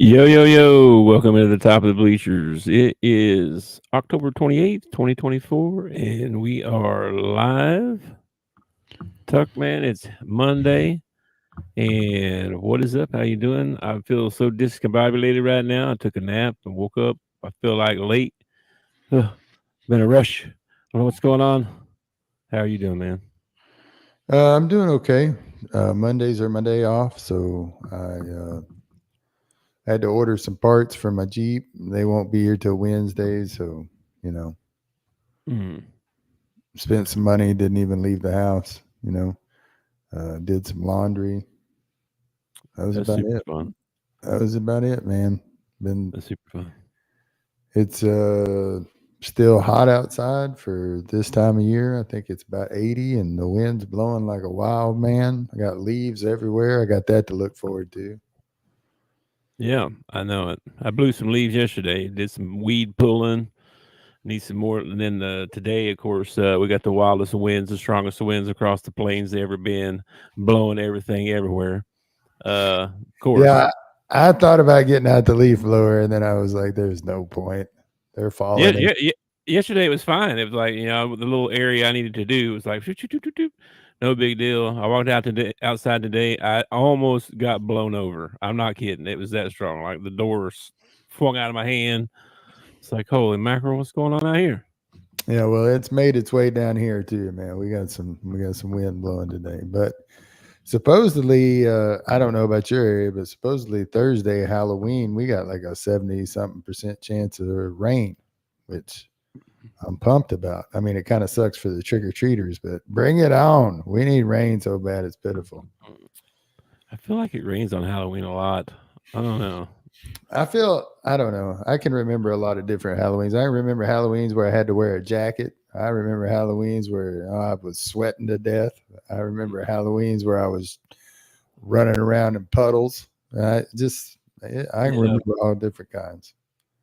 Yo, yo, yo. Welcome to the top of the bleachers. It is October 28th, 2024, and we are live. Tuck, man, it's Monday. And what is up? How you doing? I feel so discombobulated right now. I took a nap and woke up. I feel like late. Ugh, been a rush. I don't know what's going on. How are you doing, man? I'm doing okay. Mondays are my day off, so I had to order some parts for my Jeep. They won't be here till Wednesday, so you know, Mm, spent some money. Didn't even leave the house. Did some laundry. That was that's about super it. fun. That was about it, man. Been That's super fun. it's still hot outside for this time of year. I think it's about 80, and the wind's blowing like a wild man. I got leaves everywhere. I got that to look forward to. Yeah, I know it. I blew some leaves yesterday, did some weed pulling. Need some more. And then today, of course, we got the wildest winds, the strongest winds across the plains they ever been, blowing everything everywhere. Of course. Yeah, I thought about getting out the leaf blower, and then I was like, "There's no point. They're Yeah, falling." yeah, yeah. Yesterday it was fine. It was like the little area I needed to do was like shoot, shoot, shoot, shoot, shoot. No big deal. I walked out today outside today. I almost got blown over. I'm not kidding. It was that strong. Like the doors flung out of my hand. It's like holy mackerel, what's going on out here? Yeah, well, it's made its way down here too, man. We got some wind blowing today, but supposedly, I don't know about your area, but supposedly Thursday, Halloween, we got like a 70 something percent chance of rain, which I'm pumped about. I mean, it kind of sucks for the trick or treaters, but bring it on. We need rain so bad it's pitiful. I feel like it rains on Halloween a lot. I don't know. I don't know. I can remember a lot of different Halloweens. I remember Halloweens where I had to wear a jacket. I remember Halloweens where I was sweating to death. I remember Halloweens where I was running around in puddles. I can Yeah, remember all different kinds.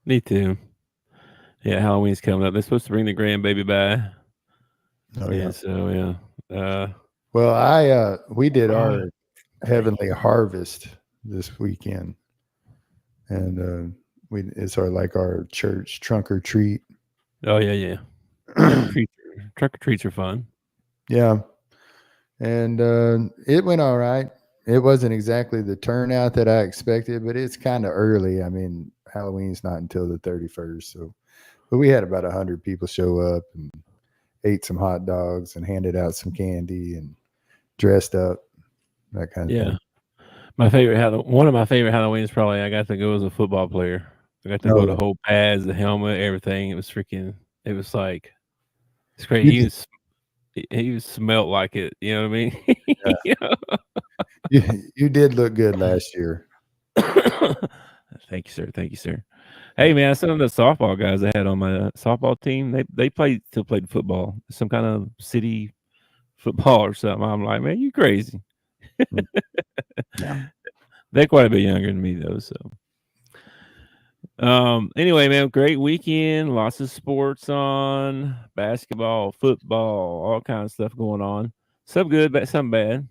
me too. Yeah, Halloween's coming up. They're supposed to bring the grandbaby by, Oh yeah. and so yeah. Well, we did Oh, our heavenly harvest this weekend, and we it's our like our church trunk or treat. oh yeah, yeah. Trick or treats are fun. Yeah, and it went all right. It wasn't exactly the turnout that I expected, but it's kind of early. I mean, Halloween's not until the 31st, so but we had about 100 people show up and ate some hot dogs and handed out some candy and dressed up, that kind of Yeah, thing. one of my favorite Halloweens probably I got to go as a football player. I got to Oh go to yeah, whole pads, the helmet, everything. It was freaking. It was like it's great. you did. He was smelt like it. You know what I mean? Yeah, you, you did look good last year. Thank you, sir. Thank you, sir. Hey, man, some of the softball guys I had on my softball team, they played football, some kind of city football or something. I'm like, man, you crazy. Mm, yeah. They're quite a bit younger than me though. So, anyway, man, great weekend. Lots of sports on, basketball, football, all kinds of stuff going on. Some good, but some bad.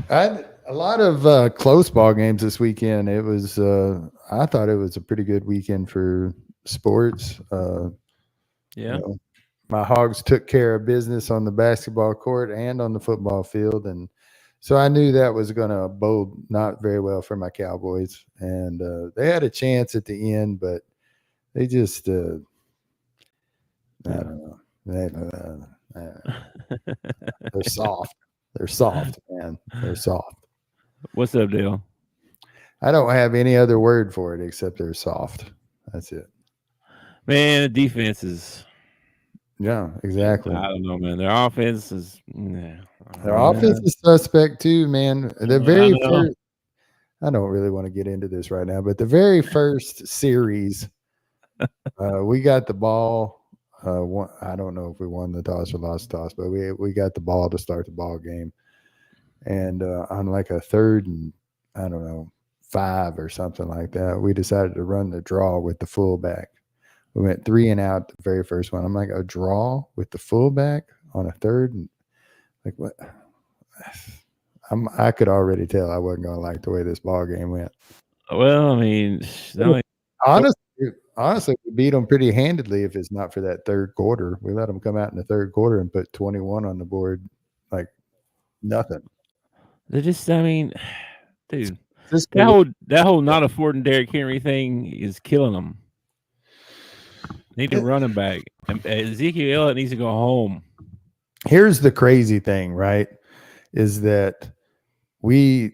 I had a lot of close ball games this weekend. I thought it was a pretty good weekend for sports. You Yeah, know, my Hogs took care of business on the basketball court and on the football field, and so I knew that was going to bode not very well for my Cowboys. And they had a chance at the end, but they just I yeah. don't know. They're soft. They're soft, man. They're soft. What's up, Dale? I don't have any other word for it except they're soft. That's it. Man, the defense is. Yeah, exactly. I don't know, man. Their offense is. Nah, Their offense is suspect too, man. The I very know. first, I don't really want to get into this right now, but the very first series, we got the ball. I don't know if we won the toss or lost the toss, but we got the ball to start the ball game, and on like a third and I don't know 5 or something like that, we decided to run the draw with the fullback. We went 3 and out the very first one. I'm like, a draw with the fullback on a third, and like what? I could already tell I wasn't going to like the way this ball game went. Well, I mean, the only Honestly, honestly, we beat them pretty handedly if it's not for that third quarter. We let them come out in the third quarter and put 21 on the board like nothing. they just, I mean, dude, Cisco, that whole not affording Derrick Henry thing is killing them. Need to run him back. And Ezekiel Elliott needs to go home. here's the crazy thing, right? Is that we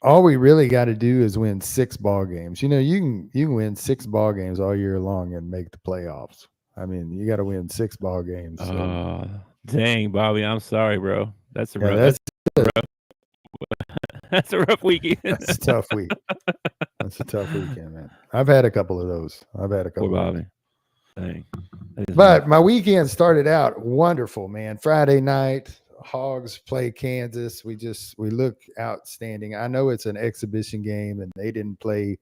all we really got to do is win 6 ball games. You can win 6 ball games all year long and make the playoffs. I mean, you got to win 6 ball games. So Dang, Bobby, I'm sorry, bro. That's a yeah, rough. that's That's a rough weekend. that's a tough week. That's a tough weekend, man. I've had a couple of those. Poor Bobby. Dang. But my weekend started out wonderful, man. Friday night, Hogs play Kansas. We look outstanding. I know it's an exhibition game and they didn't play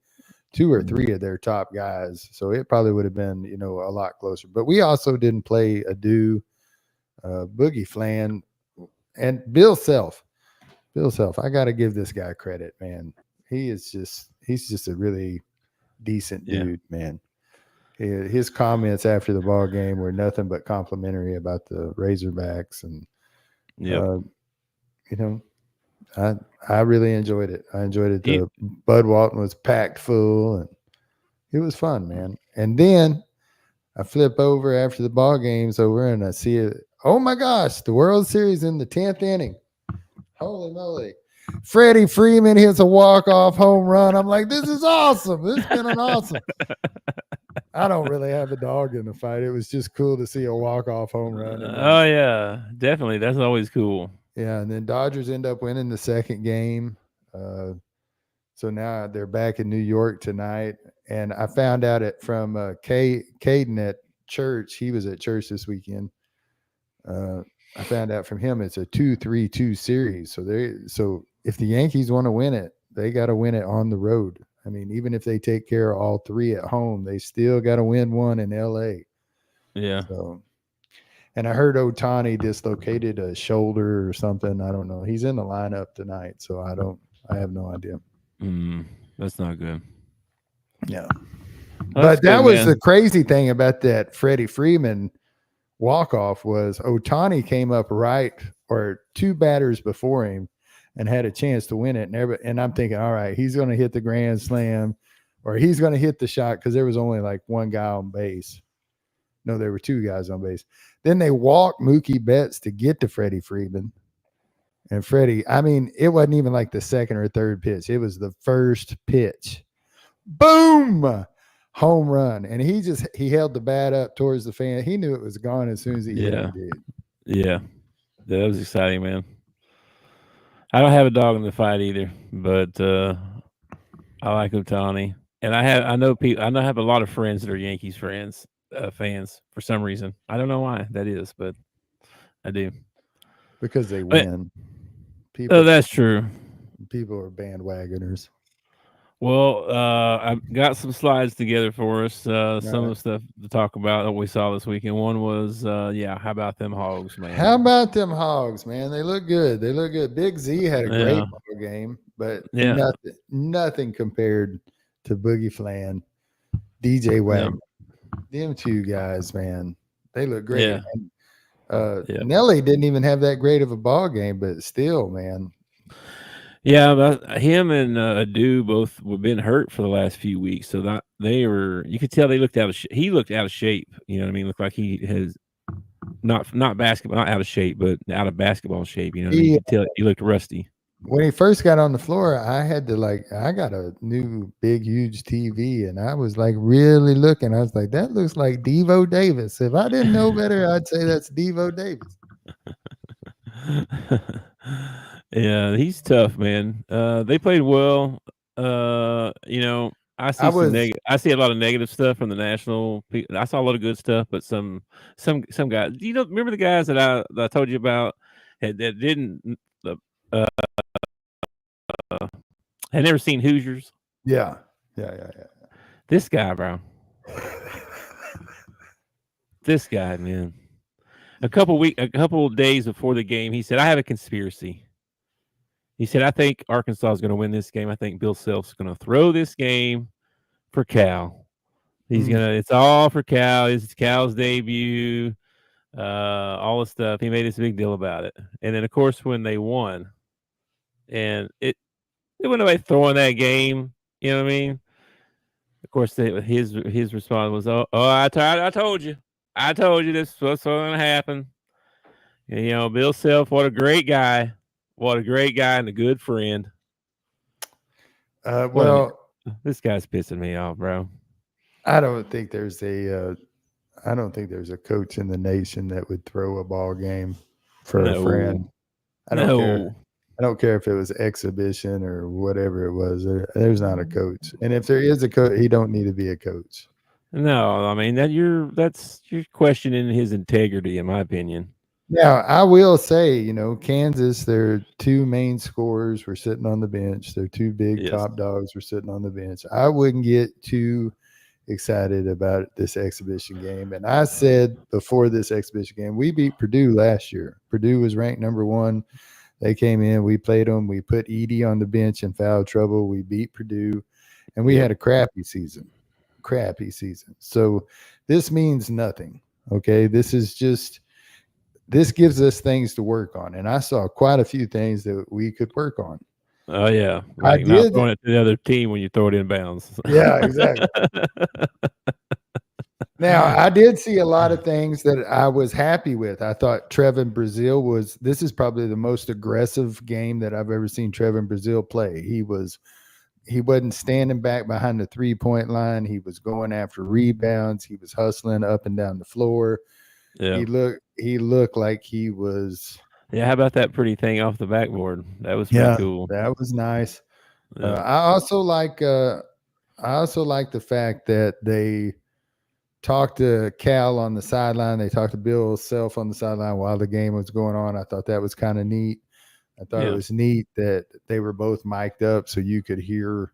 2 or 3 of their top guys, so it probably would have been a lot closer. But we also didn't play Adu, Boogie Flan, and Bill Self. Bill Self. I got to give this guy credit, man. He's just a really decent dude, man. His comments after the ball game were nothing but complimentary about the Razorbacks, and I really enjoyed it. I enjoyed it. The Bud Walton was packed full, and it was fun, man. And then I flip over after the ball game's over, and I see it. Oh my gosh, the World Series in the 10th inning. Holy moly! Freddie Freeman hits a walk-off home run. I'm like, this is awesome. This has been an awesome. I don't really have a dog in the fight. It was just cool to see a walk-off home run. Oh yeah, definitely. That's always cool. Yeah, and then Dodgers end up winning the second game. So now they're back in New York tonight. And I found out it from Caden at church. He was at church this weekend. I found out from him it's a 2-3-2 series. So if the Yankees want to win it, they got to win it on the road. I mean, even if they take care of all 3 at home, they still got to win one in LA. Yeah. So, and I heard Ohtani dislocated a shoulder or something. I don't know. He's in the lineup tonight, so I have no idea. That's not good. Yeah. But that was the crazy thing about that Freddie Freeman walk-off was Ohtani came up right or 2 batters before him and had a chance to win it. And I'm thinking, all right, he's going to hit the grand slam or he's going to hit the shot because there was only like 1 guy on base. No, there were 2 guys on base. Then they walked Mookie Betts to get to Freddie Freeman. And Freddie, I mean, it wasn't even like the second or third pitch. It was the first pitch. Boom! Home run. And he held the bat up towards the fan. He knew it was gone as soon as he hit it, dude. Yeah. That was exciting, man. I don't have a dog in the fight either, but I like Ohtani. And I have a lot of friends that are Yankees fans for some reason. I don't know why that is, but I do. Because they win. That's true. People are bandwagoners. Well, I've got some slides together for us. Some of the stuff to talk about that we saw this weekend. One was, how about them Hogs, man? How about them Hogs, man? They look good. They look good. Big Z had a great ball game, but nothing compared to Boogie Flan, DJ Wagner. Them 2 guys, man, they look great. Yeah. And, Nelly didn't even have that great of a ball game, but still, man. Yeah, but him and Adu both were been hurt for the last few weeks, so that you could tell they looked out of he looked out of shape. You know what I mean? Looked like he has not basketball, not out of shape, but out of basketball shape. You know what I mean? You could tell he looked rusty. When he first got on the floor, I got a new big, huge TV, and I was like really looking. I was like, that looks like Devo Davis. If I didn't know better, I'd say that's Devo Davis. Yeah, he's tough, man. They played well. I see a lot of negative stuff from the national. I saw a lot of good stuff, but some guys. Remember the guys that I told you about that didn't had never seen Hoosiers. Yeah. This guy, bro. This guy, man. A couple days before the game, he said, "I have a conspiracy." He said, "I think Arkansas is going to win this game. I think Bill Self's going to throw this game for Cal. He's Mm. gonna. It's all for Cal. It's Cal's debut. All the stuff. He made this big deal about it. And then, of course, when they won, and it went away throwing that game. You know what I mean? Of course, his response was, "Oh, I told you this was what's going to happen." And, Bill Self, what a great guy, and a good friend. What an Well, This guy's pissing me off, bro. I don't think there's a I don't think there's a coach in the nation that would throw a ball game for a friend. No, I don't care. no, I don't care if it was exhibition or whatever it was. There's not a coach, and if there is a coach, he don't need to be a coach. no. I mean that's you're questioning his integrity, in my opinion. Now, I will say, Kansas, their two main scorers were sitting on the bench. Their two big Yes. top dogs were sitting on the bench. I wouldn't get too excited about this exhibition game. And I said before this exhibition game, we beat Purdue last year. Purdue was ranked number 1. They came in, we played them. We put Edie on the bench in foul trouble. We beat Purdue, and we Yep. had a crappy season. Crappy season. So this means nothing. Okay. This gives us things to work on. And I saw quite a few things that we could work on. Oh yeah, I like not did. throwing it to the other team when you throw it in bounds. Yeah, exactly. Now, I did see a lot of things that I was happy with. I thought Trevin Brazil this is probably the most aggressive game that I've ever seen Trevin Brazil play. He wasn't standing back behind the 3-point line. He was going after rebounds. He was hustling up and down the floor. Yeah. He looked like he was. Yeah, how about that pretty thing off the backboard? That was pretty Yeah, cool. that was nice. Yeah. I also like the fact that they talked to Cal on the sideline. They talked to Bill Self on the sideline while the game was going on. I thought that was kind of neat. I thought it was neat that they were both mic'd up so you could hear,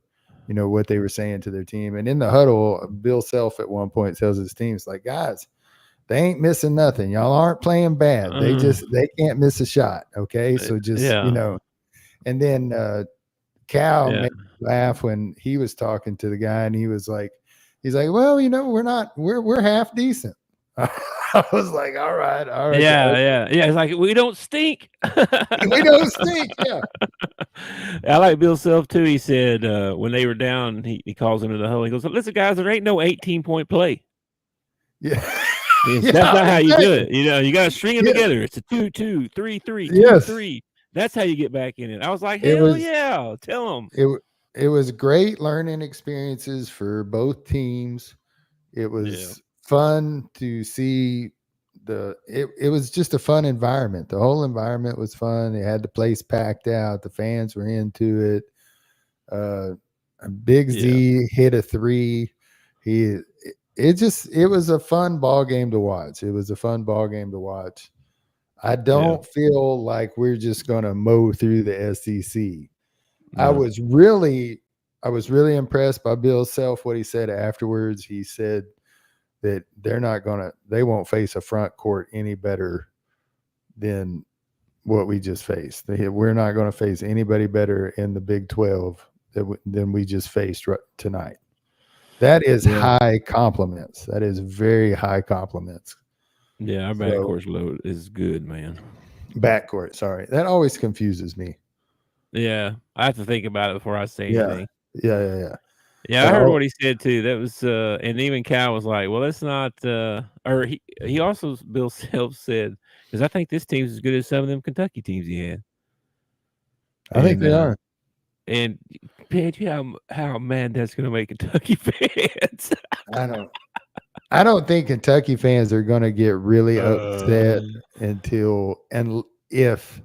what they were saying to their team. And in the huddle, Bill Self at one point tells his team, it's like, guys, they ain't missing nothing. Y'all aren't playing bad. They can't miss a shot. Okay. So just, and then Cal made me laugh when he was talking to the guy and he's like, well, we're half decent. I was like, all right. Yeah. It's like we don't stink. We don't stink. Yeah. I like Bill Self too. He said when they were down, he calls into the huddle. He goes, "Listen, guys, there ain't no 18-point play. Yeah. That's not how you do it. You got to string them together. It's a 2-2, 3-3, 2-3. That's how you get back in it." I was like, "Hell yeah!" Tell them. It was great learning experiences for both teams. It was fun to see it was just a fun environment. The whole environment was fun. They had the place packed out. The fans were into it. Big Z hit a 3. It was a fun ball game to watch. It was a fun ball game to watch. I don't feel like we're just going to mow through the SEC. No. I was really impressed by Bill Self, what he said afterwards. He said that they won't face a front court any better than what we just faced. We're not going to face anybody better in the Big 12 than we just faced tonight. That is high compliments. That is very high compliments. Yeah, our backcourt load is good, man. Backcourt, sorry. That always confuses me. Yeah, I have to think about it before I say anything. Yeah. Yeah, I heard what he said too. That was and even Cal was like, "Well, let's not." Or he also Bill Self said, "Because I think this team's as good as some of them Kentucky teams he had." I think they are. And man, how mad that's going to make Kentucky fans. I don't think Kentucky fans are going to get really upset if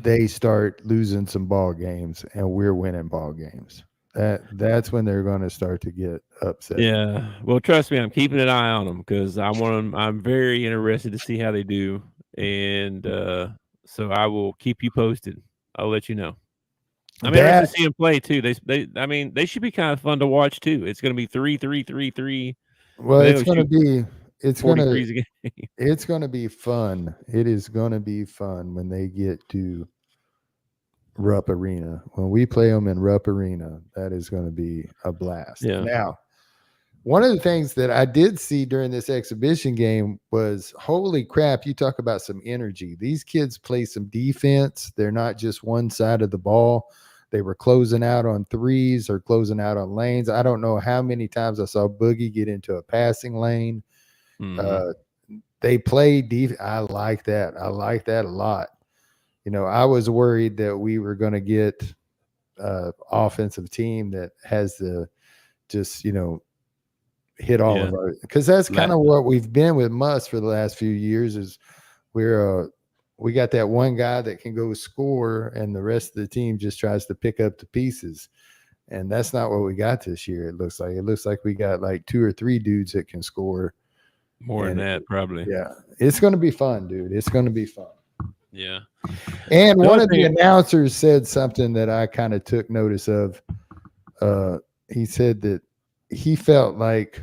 they start losing some ball games and we're winning ball games. That's when they're going to start to get upset. Yeah. Well, trust me, I'm keeping an eye on them because I'm very interested to see how they do. And so I will keep you posted. I'll let you know. I'm interested to see them play too. They should be kind of fun to watch too. It's going to be 3-3-3-3-3. Well, it's going to be fun. It is going to be fun when they get to Rupp Arena. When we play them in Rupp Arena, that is going to be a blast. Yeah. Now, one of the things that I did see during this exhibition game was, holy crap, you talk about some energy. These kids play some defense. They're not just one side of the ball. They were closing out on threes or closing out on lanes. I don't know how many times I saw Boogie get into a passing lane. Mm-hmm. Uh, they play defense. I like that. I like that a lot. I was worried that we were going to get offensive team that has the just, hit all Yeah. of our, because that's kind La- of what we've been with Muss for the last few years is we got that one guy that can go score and the rest of the team just tries to pick up the pieces. And that's not what we got this year. It looks like we got like two or three dudes that can score. More than And that, probably. yeah, it's going to be fun, dude. It's going to be fun. Yeah. And The one only of the thing, announcers said something that I kind of took notice of. He said that he felt like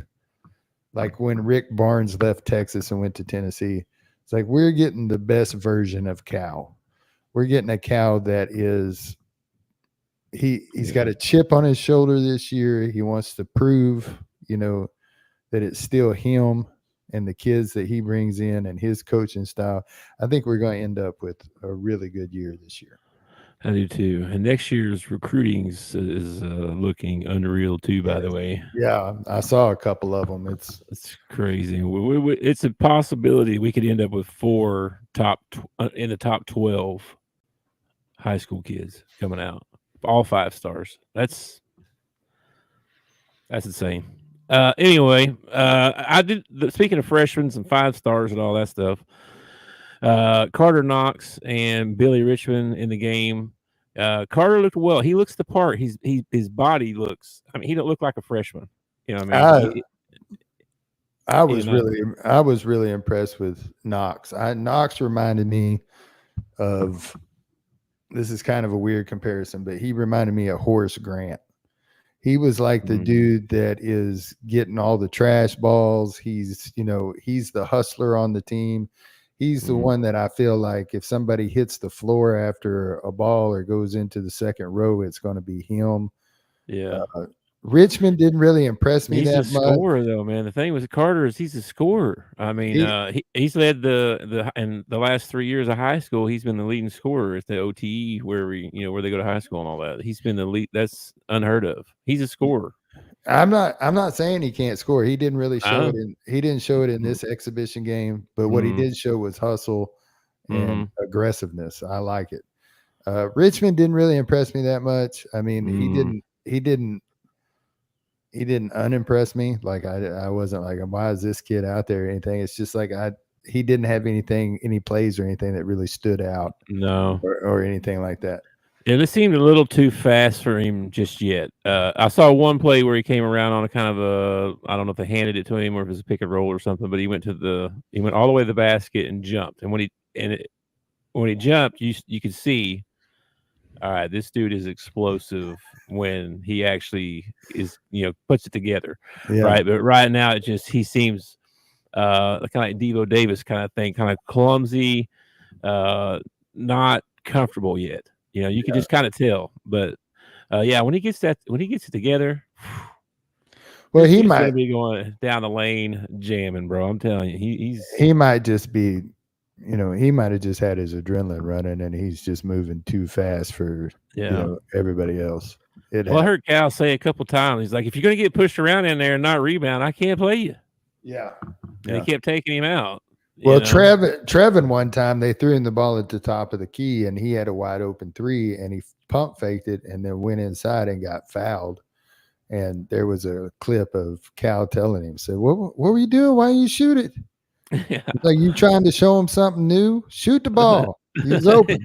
when Rick Barnes left Texas and went to Tennessee, it's like we're getting the best version of Cal. We're getting a Cal that is he's yeah. got a chip on his shoulder this year. He wants to prove, that it's still him and the kids that he brings in and his coaching style. I think we're going to end up with a really good year this year. I do too. And next year's recruiting is looking unreal too. By the way, Yeah, I saw a couple of them. it's crazy. It's a possibility we could end up with four in the top 12 high school kids coming out, all 5 stars. That's insane. Anyway, I did. Speaking of freshmen and 5 stars and all that stuff, Carter Knox and Billy Richmond in the game. Carter looked well. He looks the part. His body looks. I mean, he don't look like a freshman. You know what I mean? I I He's was not. really I was really impressed with Knox. Knox reminded me of, this is kind of a weird comparison, but he reminded me of Horace Grant. He was like the Mhm. dude that is getting all the trash balls. He's the hustler on the team. He's the Mhm. one that I feel like if somebody hits the floor after a ball or goes into the second row, it's going to be him. Yeah. Uh, Richmond didn't really impress me He's a that much. scorer, though, man. The thing with Carter is he's a scorer. I mean, He, he's led the in the last 3 years of high school. He's been the leading scorer at the OTE where they go to high school and all that. He's been the lead. That's unheard of. He's a scorer. I'm not saying he can't score. I know. He didn't show it in Mm-hmm. this exhibition game, but what he Mm-hmm. did show was hustle and Mm-hmm. aggressiveness. I like it. Richmond didn't really impress me that much. I mean, Mm. he didn't unimpress me. Like I wasn't like, why is this kid out there or anything? It's just like he didn't have any plays or anything that really stood out No. or anything like that. Yeah, this seemed a little too fast for him just yet. I saw one play where he came around on a kind of I don't know if they handed it to him or if it was a pick and roll or something, but he went all the way to the basket and jumped. And when he jumped, you could see, all right, this dude is explosive when he actually is, puts it together, Yeah. right? But right now, he seems kind of like Devo Davis kind of thing, kind of clumsy, not comfortable yet. You can Yeah. just kind of tell. But yeah, when he gets it together, Well, this he dude's gonna might be going down the lane jamming, bro. I'm telling you, he's he might just be, he might have just had his adrenaline running and he's just moving too fast for, yeah. everybody else. It Well, I happened. heard Cal say a couple times, he's like, if you're gonna get pushed around in there and not rebound, I can't play you. Yeah. And he Yeah. kept taking him out. Well, Trevin one time they threw him the ball at the top of the key and he had a wide open three and he pump faked it and then went inside and got fouled. And there was a clip of Cal telling him, said, what were you doing? Why you shoot it? Yeah. It's like, you trying to show him something new? Shoot the ball. He's open.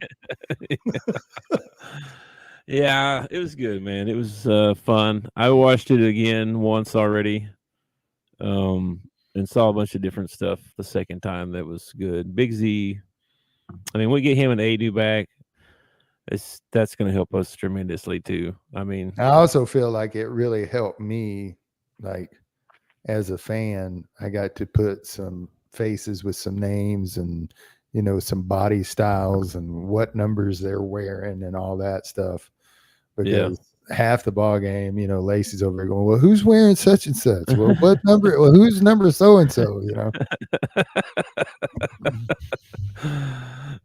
Yeah, it was good, man. It was fun. I watched it again once already, um, and saw a bunch of different stuff the second time that was good. Big Z, I mean, we get him and Adu back. That's going to help us tremendously too. I mean, I also feel like it really helped me, like, as a fan. I got to put some faces with some names and some body styles and what numbers they're wearing and all that stuff. Yeah. Because half the ball game, Lacey's over there going, well, who's wearing such and such? Well, what number? Well, who's number so and so?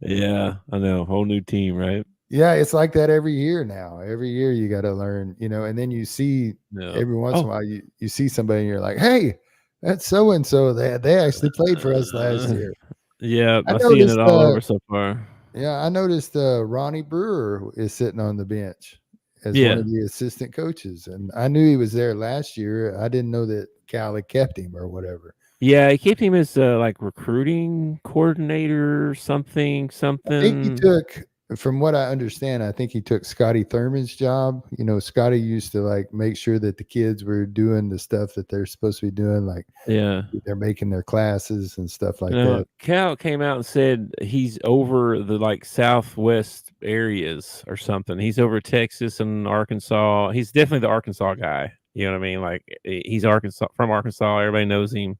Yeah, I know. Whole new team, right? Yeah, it's like that every year now. Every year you got to learn, and then you see Yeah. every once in a while you see somebody and you're like, hey, that's so and so. They actually played for us last year. Yeah, I I'm seeing noticed. it all over so far. Yeah, I noticed Ronnie Brewer is sitting on the bench as one Yeah. of the assistant coaches, and I knew he was there last year. I didn't know that Cal had kept him or whatever. Yeah, he kept him as like recruiting coordinator, something. I think he took, from what I understand, I think he took Scotty Thurman's job. Scotty used to like make sure that the kids were doing the stuff that they're supposed to be doing, like Yeah. they're making their classes and stuff like that. Cal came out and said he's over the like southwest areas or something. He's over Texas and Arkansas. He's definitely the Arkansas guy. You know what I mean? Like he's from Arkansas. Everybody knows him.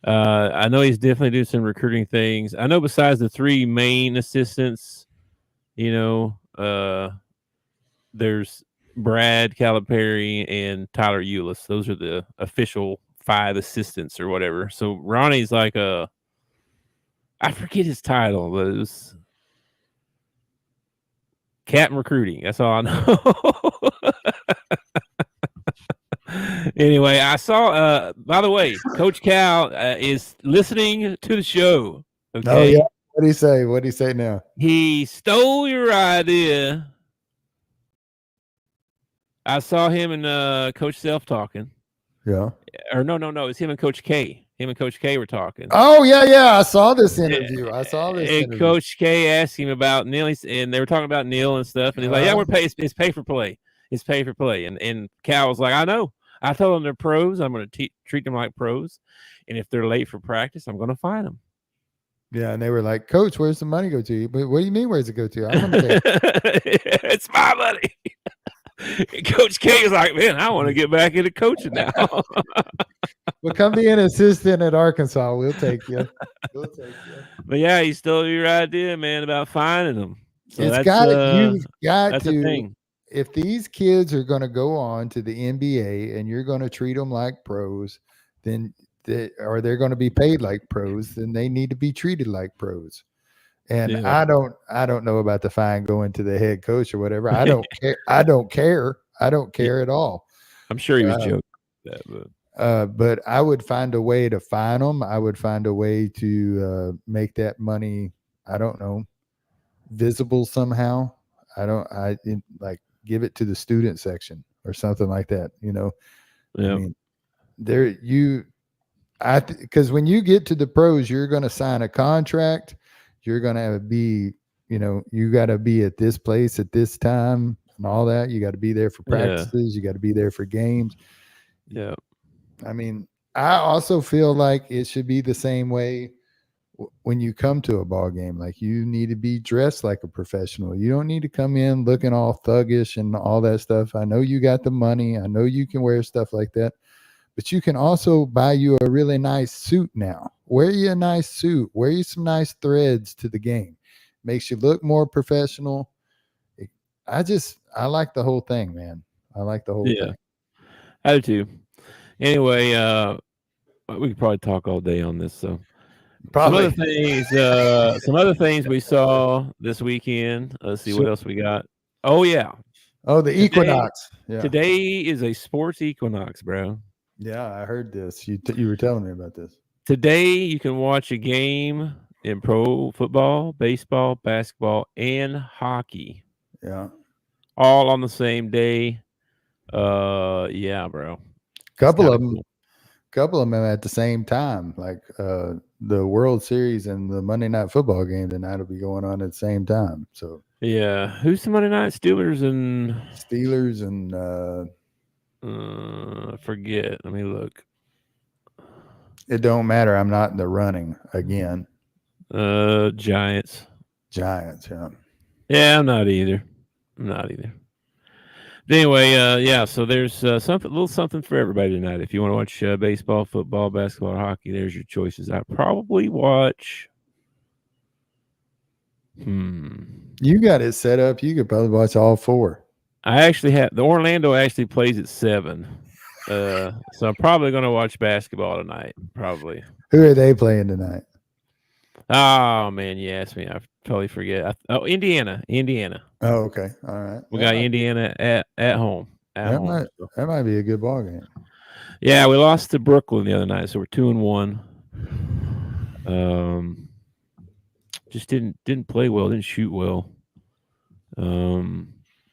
I know he's definitely doing some recruiting things. I know besides the three main assistants, there's Brad Calipari and Tyler Eulis. Those are the official 5 assistants or whatever. So Ronnie's like I forget his title, but it was captain recruiting. That's all I know. Anyway, I saw. By the way, Coach Cal is listening to the show. Okay. Oh yeah. What do you say? What do you say now? He stole your idea. I saw him and Coach Self talking. Yeah. Or no. It's him and Coach K. Him and Coach K were talking. Oh yeah. I saw this interview. And Coach K asked him about Neil, and they were talking about Neil and stuff. And he's like, "Yeah, it's pay for play. It's pay for play." And Cal was like, "I know. I told them they're pros. I'm going to treat them like pros, and if they're late for practice, I'm going to fine them." Yeah, and they were like, "Coach, where's the money go to? But what do you mean, where's it go to? I'm gonna pay." It's my money. Coach K is like, "Man, I want to get back into coaching now." Well, come be an assistant at Arkansas. We'll take you. But yeah, he stole your idea, man, about finding them. So you've got to. Thing. If these kids are going to go on to the NBA and you're going to treat them like pros, then or they're going to be paid like pros, then they need to be treated like pros. And yeah. I don't know about the fine going to the head coach or whatever. I don't care. I don't care at all. I'm sure he was joking about that, but I would find a way to fine them. I would find a way to make that money, I don't know, visible somehow. Like give it to the student section or something like that. Yeah. I mean, because when you get to the pros, you're going to sign a contract. You're going to be, you got to be at this place at this time and all that. You got to be there for practices. You got to be there for games. Yeah. I mean, I also feel like it should be the same way when you come to a ball game. Like you need to be dressed like a professional. You don't need to come in looking all thuggish and all that stuff. I know you got the money. I know you can wear stuff like that. But you can also buy you a really nice suit now. Wear you a nice suit. Wear you some nice threads to the game. Makes you look more professional. I like the whole thing, man. I like the whole thing. I do too. Anyway, we could probably talk all day on this. So probably some other things we saw this weekend. Let's see what else we got. Oh yeah. Oh, the equinox. Yeah. Today is a sports equinox, bro. Yeah, I heard this. You were telling me about this. Today you can watch a game in pro football, baseball, basketball, and hockey. Yeah. All on the same day. Yeah, bro. Couple of them at the same time. Like the World Series and the Monday Night Football game tonight will be going on at the same time. So yeah. Who's the Monday Night? Steelers and I forget. Let me look. It don't matter. I'm not in the running again. Giants. Yeah. Yeah, I'm not either. But anyway, yeah. So there's little something for everybody tonight. If you want to watch baseball, football, basketball, or hockey, there's your choices. I probably watch You got it set up. You could probably watch all 4. I actually have the Orlando actually plays at 7. So I'm probably going to watch basketball tonight. Probably. Who are they playing tonight? Oh man, you asked me. I totally forget. Indiana. Oh, okay. All right. We got Indiana at home. That might be a good ball game. Yeah, we lost to Brooklyn the other night, so we're 2-1. Just didn't play well, didn't shoot well.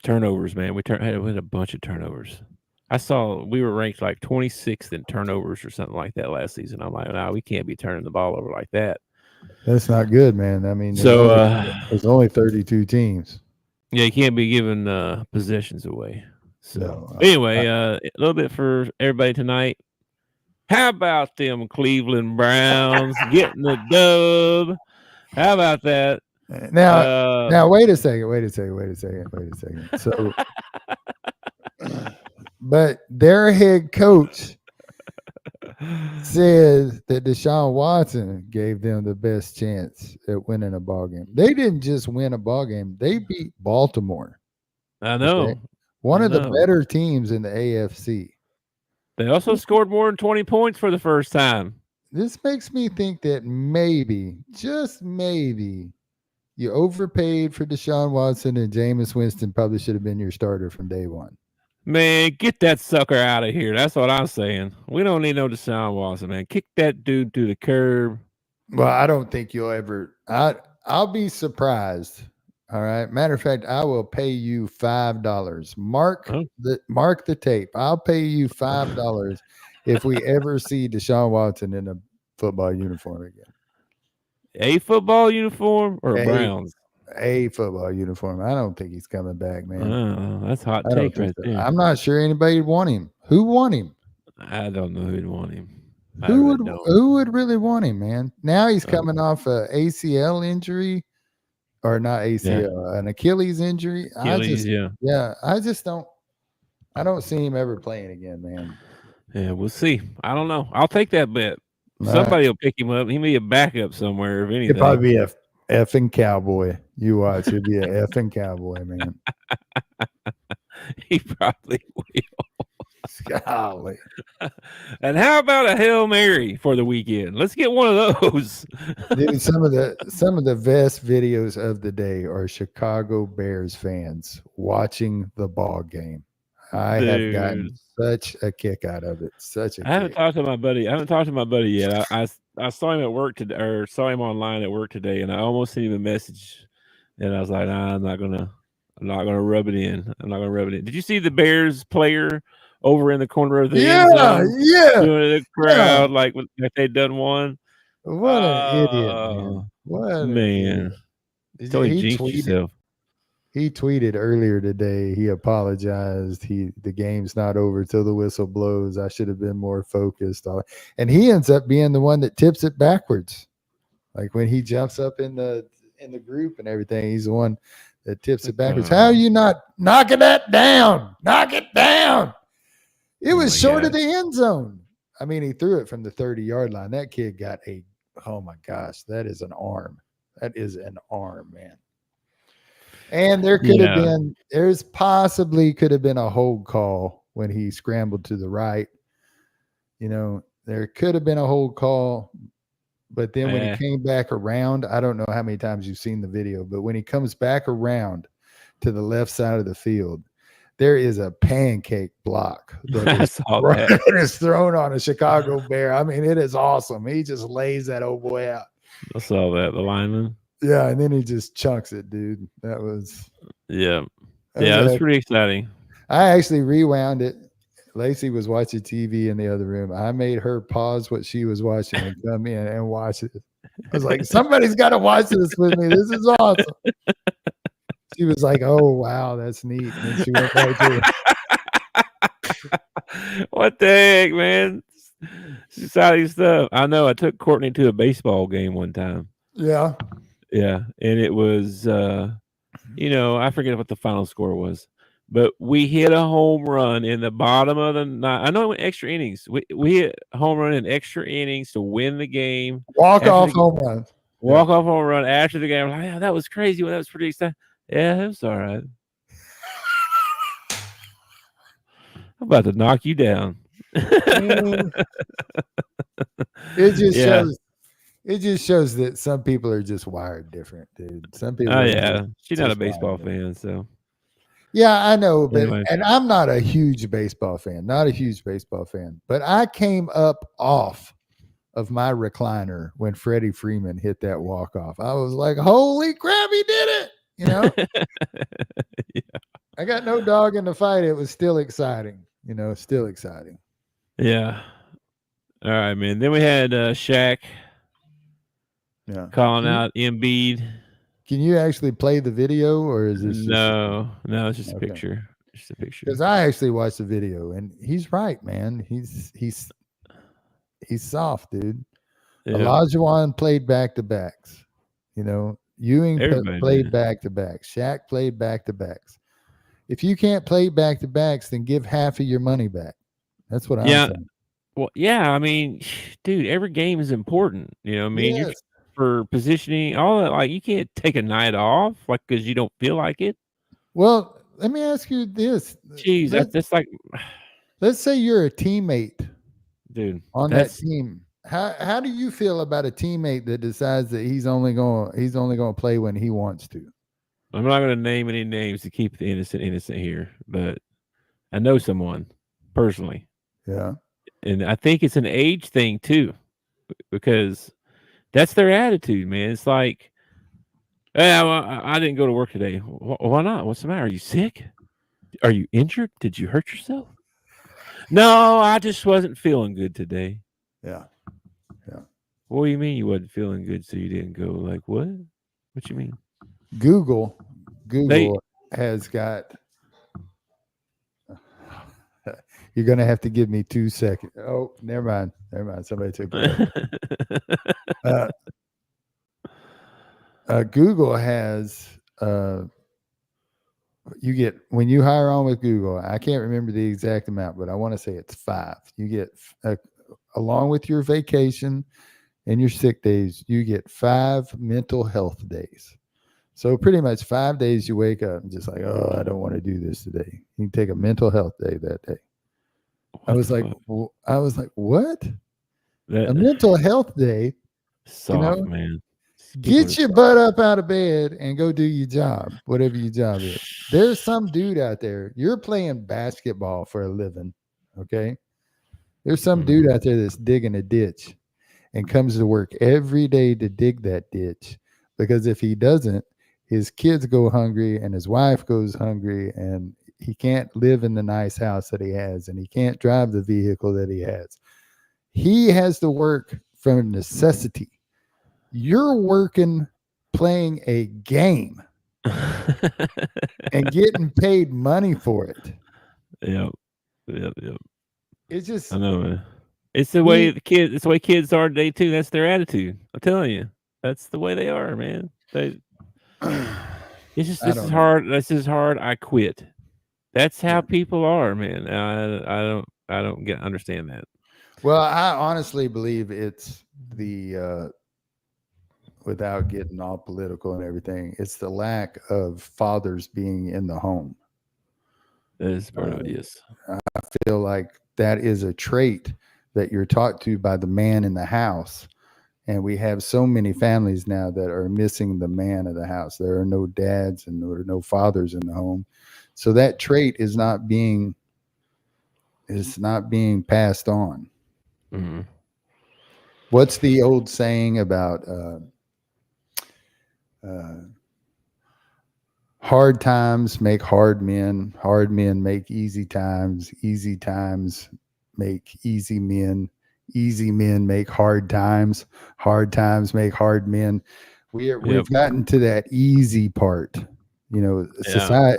Turnovers, man. We had a bunch of turnovers. I saw we were ranked like 26th in turnovers or something like that last season. I'm like, no, we can't be turning the ball over like that. That's not good, man. I mean, there's only 32 teams. Yeah, you can't be giving possessions away. So anyway, a little bit for everybody tonight. How about them Cleveland Browns getting the dub? How about that? Now wait a second. So, but their head coach said that Deshaun Watson gave them the best chance at winning a ball game. They didn't just win a ball game; they beat Baltimore. I know. Okay? One of the better teams in the AFC. They also scored more than 20 points for the first time. This makes me think that maybe, just maybe, you overpaid for Deshaun Watson, and Jameis Winston probably should have been your starter from day one. Man, get that sucker out of here. That's what I'm saying. We don't need no Deshaun Watson, man. Kick that dude to the curb. Well, I don't think you'll ever. I'll be surprised. All right. Matter of fact, I will pay you $5. Mark the tape. I'll pay you $5 if we ever see Deshaun Watson in a football uniform again. A football uniform or Browns? A football uniform. I don't think he's coming back, man. Oh, that's hot take right there. I'm not sure anybody would want him. Who want him? I don't know who'd want him. Who would really want him, man? Now he's coming off a ACL injury, or not ACL, an Achilles injury. I just don't. I don't see him ever playing again, man. Yeah, we'll see. I don't know. I'll take that bet. Somebody will pick him up. He may be a backup somewhere, if anything. He'll probably be a effing cowboy. You watch. He'll be a effing cowboy, man. He probably will. Golly. And how about a Hail Mary for the weekend? Let's get one of those. Dude, some of the best videos of the day are Chicago Bears fans watching the ball game. I have gotten such a kick out of it. I haven't talked to my buddy. Yet. I saw him at work today, or saw him online at work today, and I almost sent him a message, and I was like, nah, I'm not gonna rub it in. Did you see the Bears player over in the corner of the end zone? Yeah, doing the crowd like they'd done one? What an idiot, man! What man! He tweeted earlier today. He apologized. The game's not over till the whistle blows. I should have been more focused. And he ends up being the one that tips it backwards. Like when he jumps up in the group and everything, he's the one that tips it backwards. How are you not knocking that down? Knock it down. It was short of the end zone. I mean, he threw it from the 30-yard line. That kid got oh my gosh, that is an arm. That is an arm, man. And there could have been a hold call when he scrambled to the right. You know, there could have been a hold call, but then when he came back around, I don't know how many times you've seen the video, but when he comes back around to the left side of the field, there is a pancake block that is thrown on a Chicago Bear. I mean, it is awesome. He just lays that old boy out. I saw that, the lineman. Yeah, and then he just chunks it, dude. That was that's pretty exciting. I actually rewound it. Lacey was watching TV in the other room. I made her pause what she was watching and come in and watch it. I was like, somebody's got to watch this with me. This is awesome. She was like, oh, wow, that's neat. And she went right to it. What the heck, man? Exciting stuff. I know. I took Courtney to a baseball game one time. Yeah. Yeah, and it was, I forget what the final score was, but we hit a home run in the bottom of the ninth. I know it went extra innings. We hit a home run in extra innings to win the game. Walk-off home run. walk off home run after the game. Like, yeah, that was crazy. That was pretty exciting. Yeah, it was all right. I'm about to knock you down. Man, it just Yeah. shows. It just shows that some people are just wired different, dude. Some people Oh are just yeah. She's not a just wired baseball different. fan, so Yeah, I know, but anyway. and I'm not a huge baseball fan, not a huge baseball fan, but I came up off of my recliner when Freddie Freeman hit that walk off. I was like, "Holy crap, he did it!" You know, I got no dog in the fight. It was still exciting, still exciting. Yeah. All right, man. Then we had Shaq Yeah. calling out Embiid. Can you actually play the video, or is this just No, it's just a okay? picture. Just a picture. Because I actually watched the video, and he's right, man. He's soft, dude. Yeah. Olajuwon played back to backs. Ewing Everybody played did. back to backs. Shaq played back to backs. If you can't play back to backs, then give half of your money back. That's what I'm Yeah. saying. Well, yeah, I mean, dude, every game is important. I mean, you're Yes. for positioning, all that. Like, you can't take a night off, like, because you don't feel like it. Well, let me ask you this. Jeez, Let, that's like, let's say you're a teammate dude, on that that's. team. How do you feel about a teammate that decides that he's only going to play when he wants to? I'm not going to name any names to keep the innocent here, but I know someone personally, Yeah. and I think it's an age thing too, because that's their attitude, man. It's like, yeah, well, I didn't go to work today. Why not? What's the matter? Are you sick? Are you injured? Did you hurt yourself? No, I just wasn't feeling good today. Yeah. Yeah. What do you mean you wasn't feeling good, so you didn't go? Like what? What you mean? Google They Google has got you're gonna have to give me 2 seconds. Oh, never mind. Never mind. Somebody took care of it. Google has you get when you hire on with Google. I can't remember the exact amount, but I want to say it's 5. You get along with your vacation and your sick days, you get 5 mental health days. So pretty much 5 days you wake up and just like, oh, I don't want to do this today. You can take a mental health day that day. I was like, what? A that mental health day, you soft know, man. People are get your soft. butt up out of bed and go do your job, whatever your job is. There's some dude out there, you're playing basketball for a living, okay? There's some dude Mhm. out there that's digging a ditch and comes to work every day to dig that ditch because if he doesn't, his kids go hungry and his wife goes hungry and he can't live in the nice house that he has and he can't drive the vehicle that he has. He has to work from necessity. You're working playing a game and getting paid money for it. Yep. Yep. It's I just know, man. It's the way we the kids. It's the way kids are today too. That's their attitude. I'm telling you, that's the way they are, man. It's just I this is don't know. hard. This is hard. I quit. That's how people are, man. I don't get understand that. Well, I honestly believe it's the without getting all political and everything, it's the lack of fathers being in the home. That is part of Uh, it. Yes. I feel like that is a trait that you're taught to by the man in the house. And we have so many families now that are missing the man of the house. There are no dads and there are no fathers in the home. So that trait is not being passed on. Hmm. What's the old saying about uh, hard times make hard men make easy times make easy men make hard times make hard men. Yep. We've gotten to that easy part. Yeah.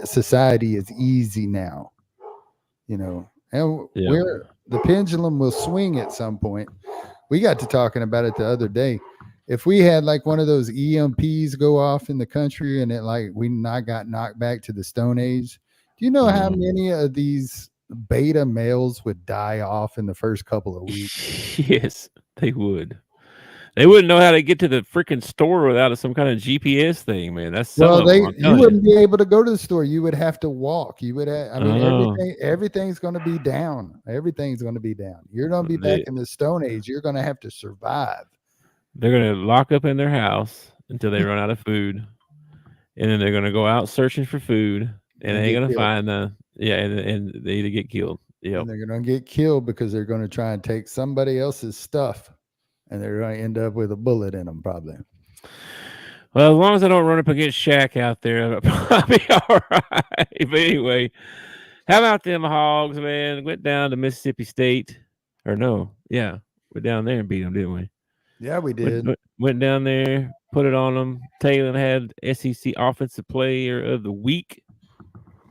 Society is easy now. And Yep. where the pendulum will swing at some point. We got to talking about it the other day. If we had like one of those EMPs go off in the country and it like we not got knocked back to the Stone Age, do you know how Mhm. many of these beta males would die off in the first couple of weeks? Yes, they would. They wouldn't know how to get to the freaking store without some kind of GPS thing, man. That's some Well, of them. I'm you telling you. wouldn't be able to go to the store. You would have to walk. You would have, I mean, Oh, everything's going to be down. Everything's going to be down. You're going to be back they in the Stone Age. You're going to have to survive. they're gonna lock up in their house until they run out of food, and then they're gonna go out searching for food, and And they ain't get gonna killed. find the yeah, and they either get killed. Yep. And they're going to get killed because they're going to try and take somebody else's stuff, and they're going to end up with a bullet in them, probably. Well, as long as I don't run up against Shaq out there, I'll be all right. But anyway, how about them Hogs, man? Went down to Mississippi State, or no, yeah, went down there and beat them, didn't we? Yeah, we Went, did. went went down there, put it on them. Taylor had SEC Offensive Player of the Week.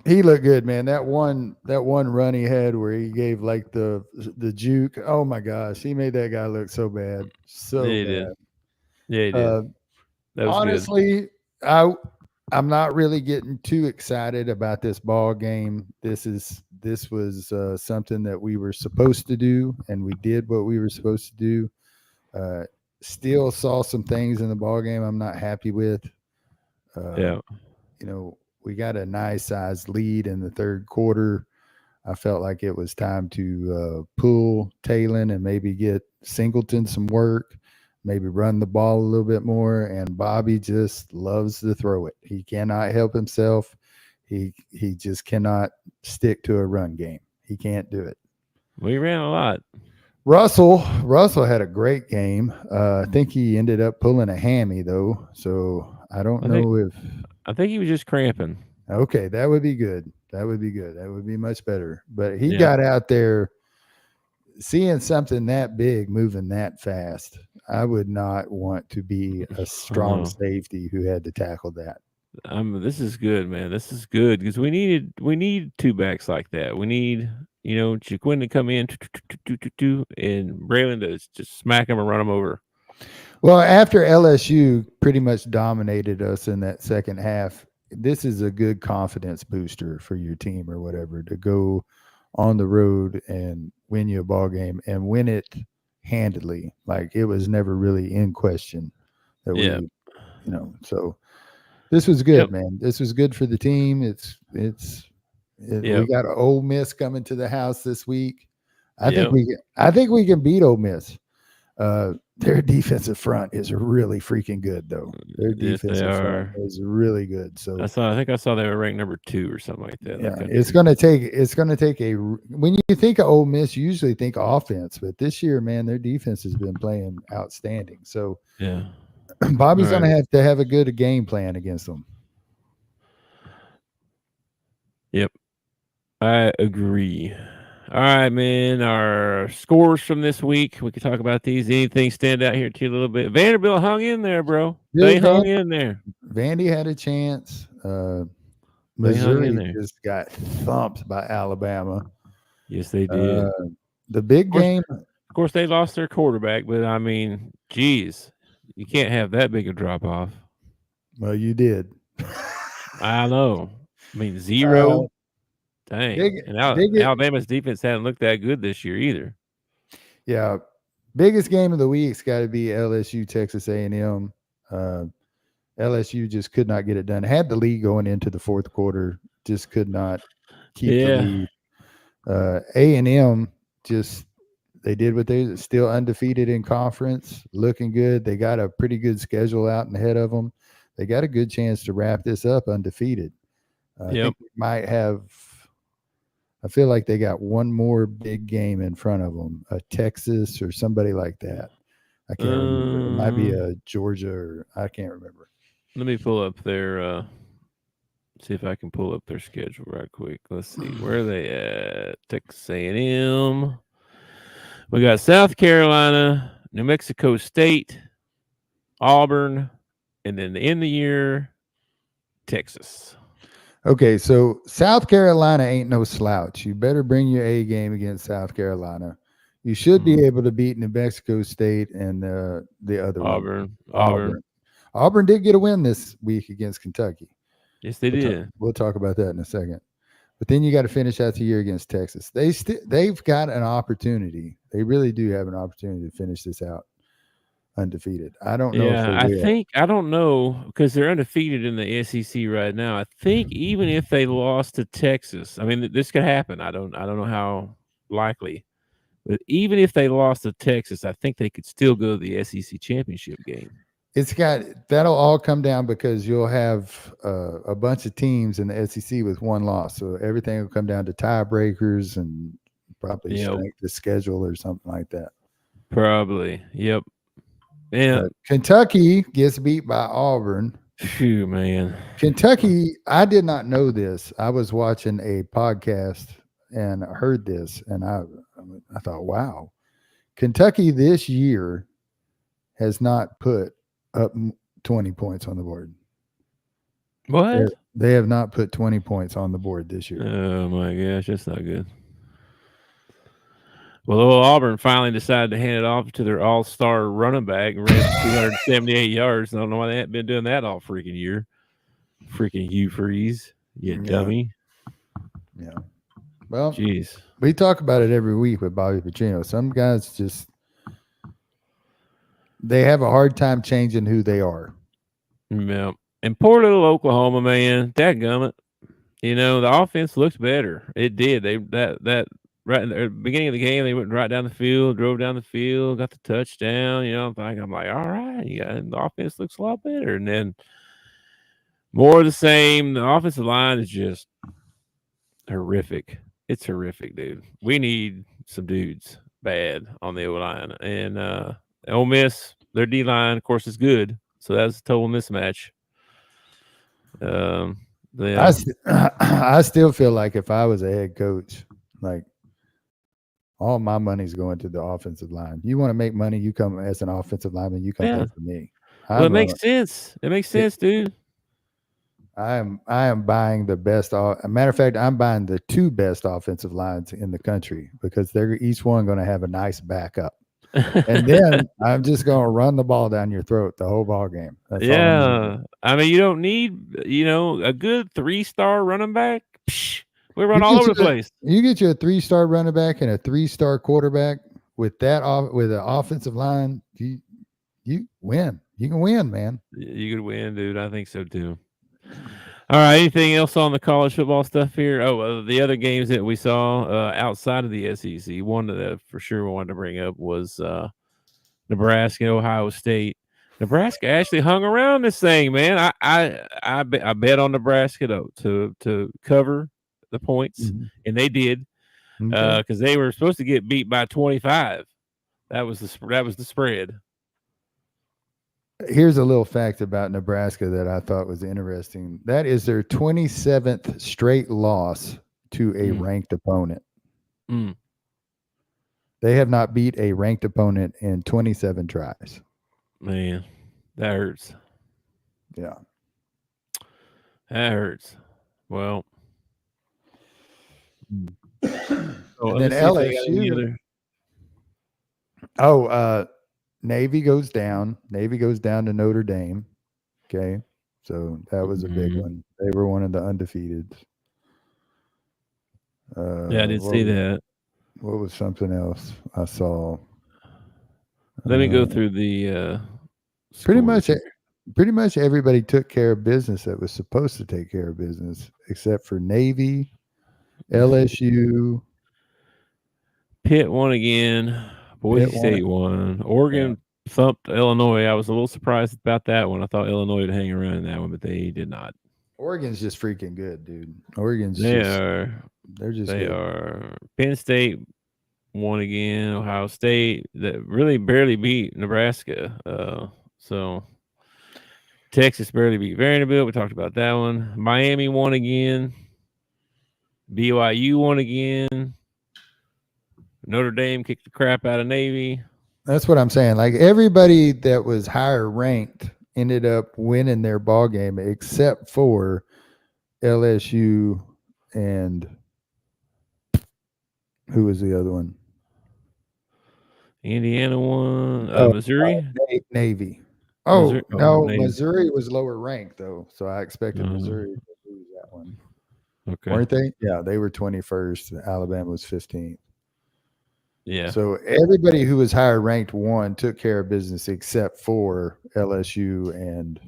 He looked good, man. That one run he had where he gave like the juke. Oh my gosh, he made that guy look so bad, Yeah, so he bad. did. Yeah, he did. Uh, That was good. Honestly, I'm not really getting too excited about this ball game. This was something that we were supposed to do, and we did what we were supposed to do. Uh, Still saw some things in the ball game I'm not happy with. Yeah, You know, we got a nice sized lead in the third quarter. I felt like it was time to pull Talon and maybe get Singleton some work, maybe run the ball a little bit more. And Bobby just loves to throw it. He cannot help himself. He just cannot stick to a run game. He can't do it. we ran a lot. Russell had a great game. I think he ended up pulling a hammy though, so I don't I think know if. I think he was just cramping. Okay, that would be good. That would be good. That would be much better. But he Yeah. got out there seeing something that big moving that fast. I would not want to be a strong Oh, safety who had to tackle that. this is good, man. This is good because we need two backs like that. We need Jaquin to come in and Braylon to just smack him and run him over. Well, after LSU pretty much dominated us in that second half, this is a good confidence booster for your team or whatever to go on the road and win you a ball game and win it handedly. Like it was never really in question that Yeah. so this was Yep. good, man. This was good for the team. We Yep. got an Ole Miss coming to the house this week. Yep. I think we can beat Ole Miss. Their defensive front is really freaking good, though. Their Yes, they defensive front are. is really good. So I think I saw they were ranked number 2 or something like that in the yeah, country. it's gonna take when you think of Ole Miss, you usually think offense, but this year, man, their defense has been playing outstanding. So Yeah. All Bobby's gonna right. have to have a good game plan against them. Yep. I agree. All right, man. Our scores from this week. We could talk about these. Anything stand out here to you a little bit? Vanderbilt hung in there, bro. They Dude, hung in there. Vandy had a chance. They hung in Missouri there. just got thumped by Alabama. Yes, they did. Uh, the big game, Of course, they lost their quarterback, but I mean, geez, you can't have that big a drop off. well, you did. I know. I mean, Uh, 0. big, Dang. And big, Alabama's defense hadn't looked that good this year either. yeah. Biggest game of the week's got to be LSU Texas A&M. LSU just could not get it done. Had the lead going into the fourth quarter, just could not keep the Yeah. lead. A&M just they did what they still undefeated in conference, looking good. They got a pretty good schedule out and ahead of them. They got a good chance to wrap this up undefeated. I Yep. think we might have. I feel like they got one more big game in front of them, a Texas or somebody like that. I can't remember. It might be a Georgia or I can't remember. Let me pull up their see if I can pull up their schedule right quick. Let's see. Where are they at? Texas A&M. We got South Carolina, New Mexico State, Auburn, and then in the year, Texas. Okay, so South Carolina ain't no slouch. You better bring your A game against South Carolina. You should be able to beat New Mexico State and the other one, Auburn. Auburn. Auburn did get a win this week against Kentucky. Yes, they did. We'll talk about that in a second. But then you got to finish out the year against Texas. They've got an opportunity. They really do have an opportunity to finish this out undefeated. I don't know if Yeah, they will. I don't know because they're undefeated in the SEC right now. I think even if they lost to Texas, I mean, this could happen. I don't know how likely, but even if they lost to Texas, I think they could still go to the SEC championship game. It's got that'll all come down because you'll have a bunch of teams in the SEC with one loss, so everything will come down to tiebreakers and probably You know, strength of schedule or something like that. probably. Yep. Yeah. But Kentucky gets beat by Auburn. Phew, man. Kentucky, I did not know this. I was watching a podcast and I heard this, and I thought, wow, Kentucky this year has not put up 20 points on the board. They, What? they have not put 20 points on the board this year. Oh my gosh, that's not good. Well, old Auburn finally decided to hand it off to their all-star running back and ran for 278 yards. I don't know why they haven't been doing that all freaking year. Freaking Hugh Freeze, you Yeah. dummy. Yeah. Well, Jeez. we talk about it every week with Bobby Pacino. Some guys just they have a hard time changing who they are. Yeah. And poor little Oklahoma, man. Dadgummit. You know, the offense looks better. It did. They that right in the beginning of the game, they went right down the field, drove down the field, got the touchdown. You know, I'm like, all right, the offense looks a lot better. And then more of the same. The offensive line is just horrific. It's horrific, dude. We need some dudes bad on the O line. And Ole Miss, their D line, of course, is good. So that's a total mismatch. Yeah. I still feel like if I was a head coach, like all my money's going to the offensive line. You want to make money, you come as an offensive lineman, you come Yeah. play for me. Well, it makes sense. It makes sense, dude. I am buying the best. Matter of fact, I'm buying the two best offensive lines in the country because they're each one going to have a nice backup. And then I'm just going to run the ball down your throat the whole ball game. That's all I'm going to do. I mean, you don't need, a good 3-star running back. Psh, we run You all get over the you, place. you get you a 3-star running back and a 3-star quarterback with with an offensive line. You win. You can win, man. You could win, dude. I think so too. All right. Anything else on the college football stuff here? Oh, the other games that we saw outside of the SEC, one that for sure we wanted to bring up was Nebraska, Ohio State. Nebraska actually hung around this thing, man. I bet on Nebraska to cover the points, and they did because they were supposed to get beat by 25. That was the spread. Here's a little fact about Nebraska that I thought was interesting. That is their 27th straight loss to a ranked opponent. Mm. They have not beat a ranked opponent in 27 tries. Man, that hurts. Yeah. That hurts. Well. And then LSU. Navy goes down. Navy goes down to Notre Dame. Okay. So that was a big one. They were one of the undefeateds. Yeah, I did see that. What was something else I saw? Let me go through the pretty much everybody took care of business that was supposed to take care of business, except for Navy, LSU. Pitt won again. Boise State won. Oregon thumped Illinois. I was a little surprised about that one. I thought Illinois would hang around in that one, but they did not. Oregon's just freaking good, dude. They're just they good. are. Penn State won again. Ohio State that really barely beat Nebraska. So Texas barely beat Vanderbilt. We talked about that one. Miami won again. BYU won again. Notre Dame kicked the crap out of Navy. That's what I'm saying. Like everybody that was higher ranked ended up winning their ball game, except for LSU and who was the other one? Indiana won. Missouri? Navy. Missouri, no, Navy. Missouri was lower ranked though, so I expected Missouri to lose that one. Okay. Weren't they? Yeah, they were 21st. Alabama was 15th. Yeah. So everybody who was higher ranked one took care of business except for LSU and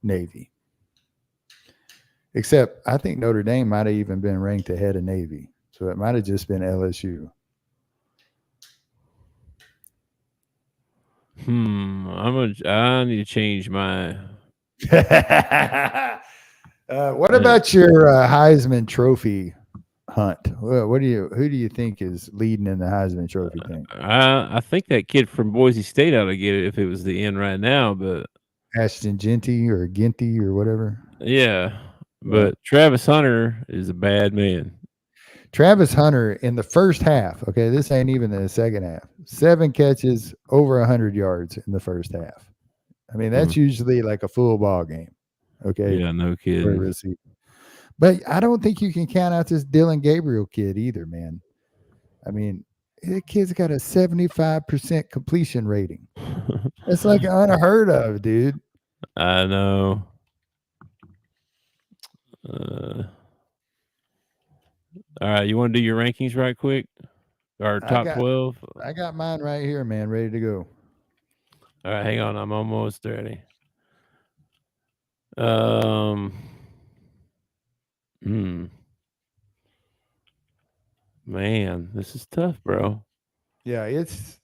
Navy. Except I think Notre Dame might have even been ranked ahead of Navy. So it might have just been LSU. I need to change my. What about your Heisman Trophy hunt? Who do you think is leading in the Heisman Trophy thing? I think that kid from Boise State ought to get it if it was the end right now, but Ashton Genty or Ginty or whatever. yeah. Yeah. But Travis Hunter is a bad man. Travis Hunter in the first half. Okay, this ain't even the second half. 7 catches, over 100 yards in the first half. I mean, Hmm. that's usually like a full ball game. Okay, Yeah, no for a kidding. receiver. But I don't think you can count out this Dylan Gabriel kid either, man. I mean, the kid's got a 75% completion rating. That's like unheard of, dude. I know. Uh, all right, you want to do your rankings right quick? Our I top got 12? I got mine right here, man, ready to go. All right, hang on. I'm almost ready. Um, hmm. Man, this is tough, bro. Yeah, it's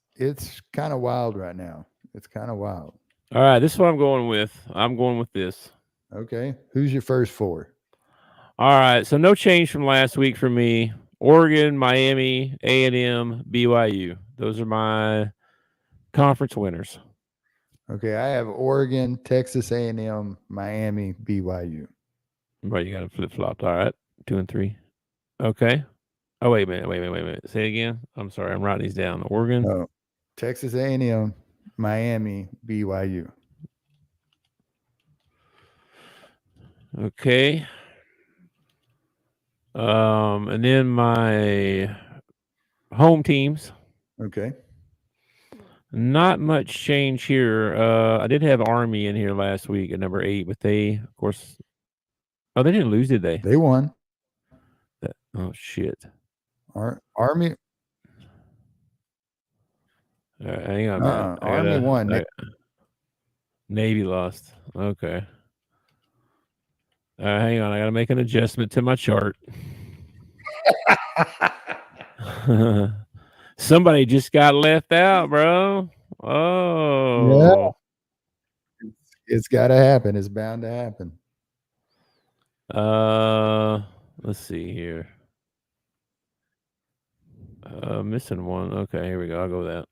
kind of wild right now. It's kind of wild. All right, this is what I'm going with. I'm going with this. Okay, who's your first 4? All right, so no change from last week for me. Oregon, Miami, A&M, BYU. Those are my conference winners. Okay, I have Oregon, Texas A&M, Miami, BYU. Right, you got it flip flopped. All right, 2 and 3. Okay. Oh wait a minute. Wait a minute. Say it again. I'm sorry. I'm writing these down. Oregon. No, Texas A&M, Miami, BYU. Okay. And then my home teams. Okay. Not much change here. I did have Army in here last week at number 8, but they, of course, oh, they didn't lose, did they? They won. Oh shit. Army. All right, hang on a minute. Army won. Navy lost. Okay. Hang on. I gotta make an adjustment to my chart. Somebody just got left out, bro. Yeah, Oh. it's got to happen. It's bound to happen. Let's see here. Missing one. Okay, here we go. I'll go with that.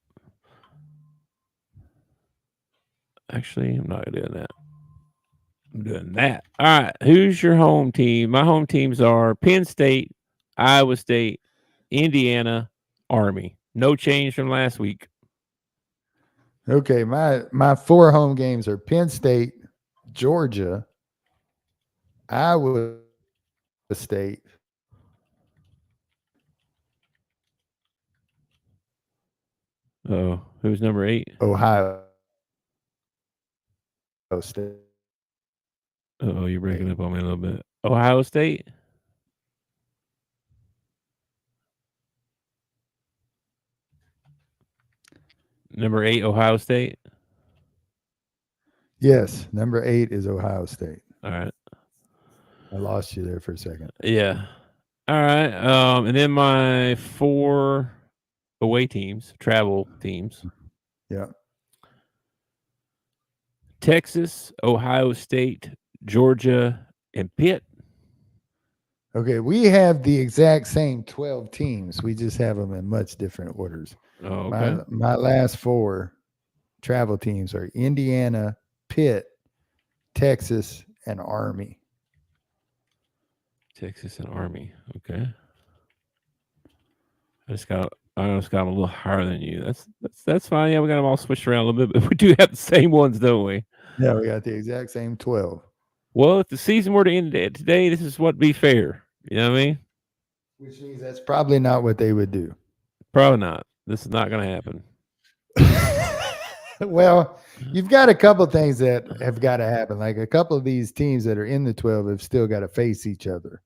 Actually, I'm not doing that. I'm doing that. All right. Who's your home team? My home teams are Penn State, Iowa State, Indiana, Army. No change from last week. Okay, my 4 home games are Penn State, Georgia, Iowa State, Oh, who's number 8? Ohio State. Oh, you're breaking up on me a little bit. Ohio State? Number 8, Ohio State? Yes, number 8 is Ohio State. All right. I lost you there for a second. Yeah. All right. And then my 4 away teams, travel teams. Yeah. Texas, Ohio State, Georgia, and Pitt. Okay, we have the exact same 12 teams. We just have them in much different orders. Oh, okay. My last 4 travel teams are Indiana, Pitt, Texas, and Army. Texas and Army. Okay. I just got them a little higher than you. That's fine. Yeah, we got them all switched around a little bit, but we do have the same ones, don't we? Yeah, we got the exact same 12. Well, if the season were to end today, this is what be fair. You know what I mean? Which means that's probably not what they would do. Probably not. This is not going to happen. Well, you've got a couple things that have got to happen. Like a couple of these teams that are in the 12 have still got to face each other.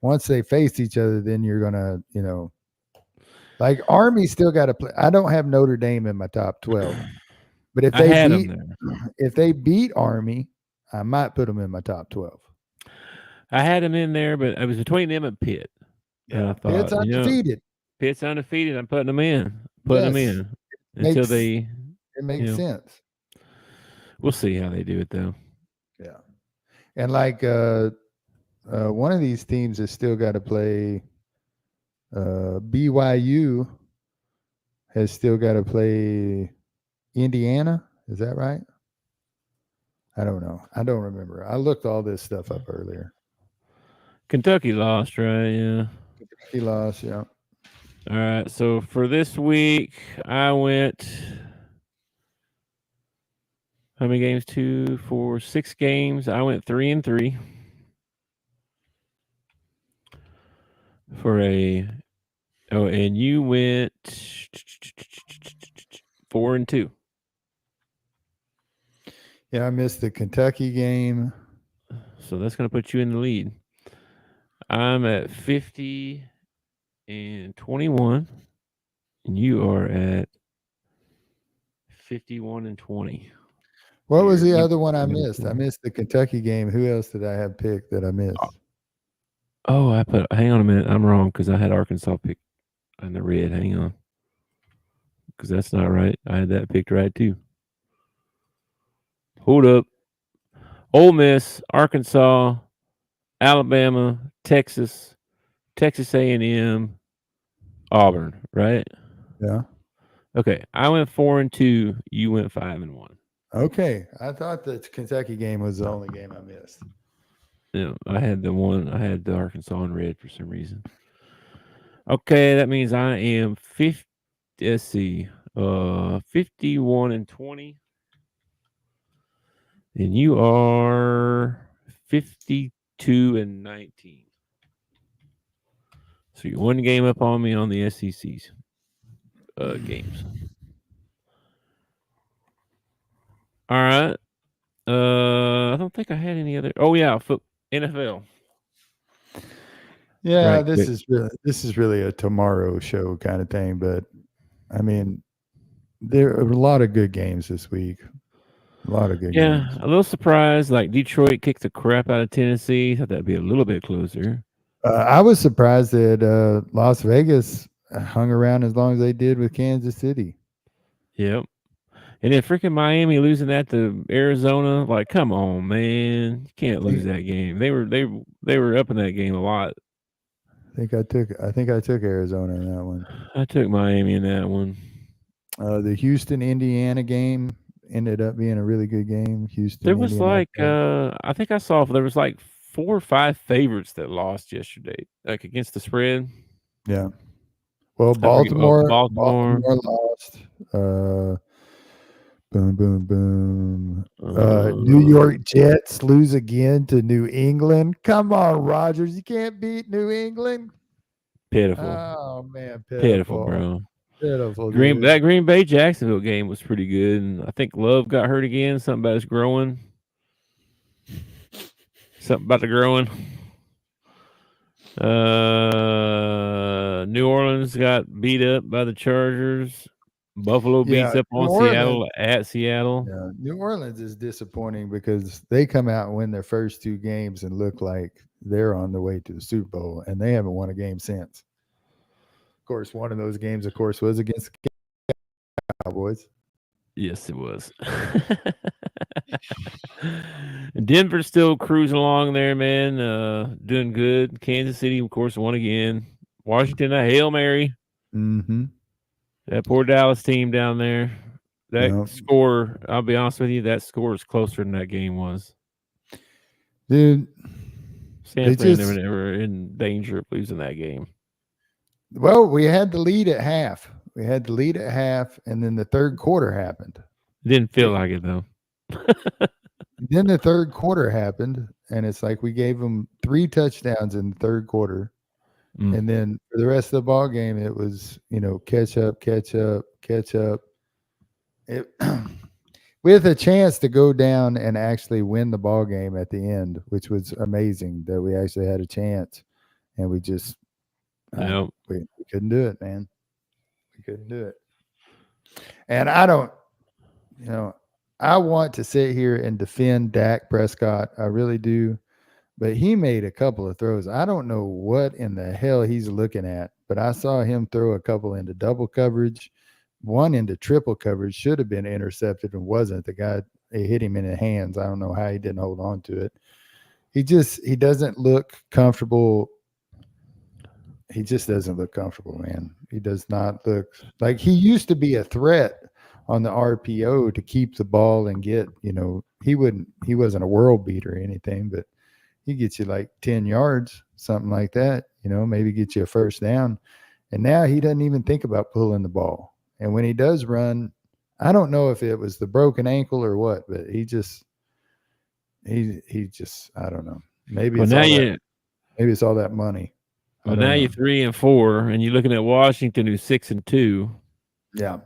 Once they face each other, then you're going to, Like Army still got to play. I don't have Notre Dame in my top 12, but I had them there. if they beat Army, I might put them in my top 12. I had them in there, but it was between them and Pitt. And I Yeah, Pitt's thought, undefeated. Pitt's undefeated. I'm putting them in, Yes, until makes they, it you makes know, sense. we'll see how they do it though. Yeah, and like one of these teams has still got to play. BYU has still got to play Indiana. Is that right? I don't know. I don't remember. I looked all this stuff up earlier. Kentucky lost, right? Yeah. He lost. Yeah. All right. So for this week, I went how many games? 2, 4, 6 games. I went 3-3 for a. Oh, and you went 4-2. Yeah, I missed the Kentucky game. So that's going to put you in the lead. I'm at 50-21, and you are at 51-20. So What was the you other one I got a missed? I point. missed the Kentucky game. Who else did I have picked that I missed? Oh, I put. Hang on a minute. I'm wrong because I had Arkansas picked in the red. Hang on, because that's not right. I had that picked right too. Hold up. Ole Miss, Arkansas, Alabama, Texas, Texas A&M, Auburn. Right? Yeah. Okay. I went 4-2. You went 5-1. Okay. I thought the Kentucky game was the only game I missed. Yeah, I had the one. I had the Arkansas in red for some reason. Okay, that means I am 50. Let's see, 51-20, and you are 52-19. So you're one game up on me on the SEC's games. All right. I don't think I had any other. Oh yeah, NFL. Yeah, Right quick. this is really a tomorrow show kind of thing, but I mean, there are a lot of good games this week. A lot of good Yeah, games. a little surprised. Like Detroit kicked the crap out of Tennessee. Thought that'd be a little bit closer. I was surprised that Las Vegas hung around as long as they did with Kansas City. Yep. And then freaking Miami losing that to Arizona, like, come on, man, you can't lose I that game. They were up in that game a lot. I think I took Arizona in that one. I took Miami in that one. The Houston Indiana game ended up being a really good game. Houston There was Indianapolis. I think I saw there was like 4 or 5 favorites that lost yesterday, like against the spread. Yeah. Well, I forget. Baltimore. Baltimore lost. Boom, boom, boom. New Uh, York Jets lose again to New England. Come on, Rogers. You can't beat New England. Pitiful, Oh man, pitiful, pitiful. bro. Pitiful, Green dude. that Green Bay Jacksonville game was pretty good, and I think Love got hurt again. Something about his growing. Something about the growing. New Orleans got beat up by the Chargers. Buffalo beats Yeah, up New on Orleans. Seattle at Seattle. Yeah, New Orleans is disappointing because they come out and win their first two games and look like they're on the way to the Super Bowl, and they haven't won a game since. Of course, one of those games, of course, was against the Cowboys. Yes, it was. Denver's still cruising along there, man. Doing good. Kansas City, of course, won again. Washington, a Hail Mary. Mm-hmm. That poor Dallas team down there. That Yeah, score, I'll be honest with you, that score is closer than that game was. dude, they Stanford just never in danger of losing that game. well, we had the lead at half. We had the lead at half, and then the third quarter happened. It didn't feel It, like it though. then the third quarter happened, and it's like we gave them 3 touchdowns in the third quarter. Mm, And then for the rest of the ball game, it was, catch up, catch up, catch up. It, with a chance to go down and actually win the ball game at the end, which was amazing that we actually had a chance, and we just no, we couldn't do it, man. couldn't do it. And I don't, you know, I want to sit here and defend Dak Prescott. I really do. But he made a couple of throws. I don't know what in the hell he's looking at, but I saw him throw a couple into double coverage, one into triple coverage, should have been intercepted and wasn't. The guy, it hit him in the hands. I don't know how he didn't hold on to it. He doesn't look comfortable. He just doesn't look comfortable, man. He does not look like he used to be a threat on the RPO to keep the ball and get, he wasn't a world beater or anything, but he gets you like 10 yards, something like that, maybe get you a first down. And now he doesn't even think about pulling the ball. And when he does run, I don't know if it was the broken ankle or what, but he just, I don't know. Maybe it's all that money. Well, now you're 3-4, and you're looking at Washington, who's 6-2. Yeah.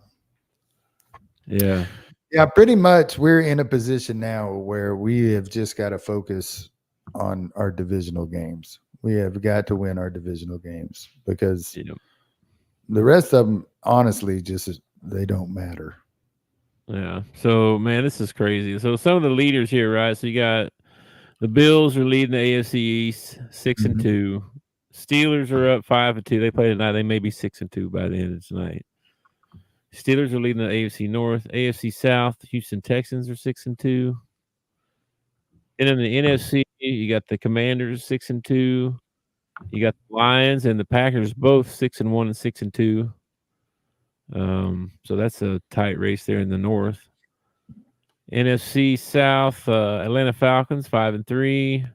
Yeah. Yeah, pretty much we're in a position now where we have just got to focus on our divisional games. We have got to win our divisional games because the rest of them, honestly, just they don't matter. Yeah. So, man, this is crazy. So some of the leaders here, right? So you got the Bills are leading the AFC East 6-2. Steelers are up 5-2. They play tonight. They may be 6-2 by the end of tonight. Steelers are leading the AFC North. AFC South, Houston Texans are 6-2. And in the NFC, you got the Commanders 6-2. You got the Lions and the Packers both 6-1 and 6-2. So that's a tight race there in the North. NFC South, Atlanta Falcons 5-3.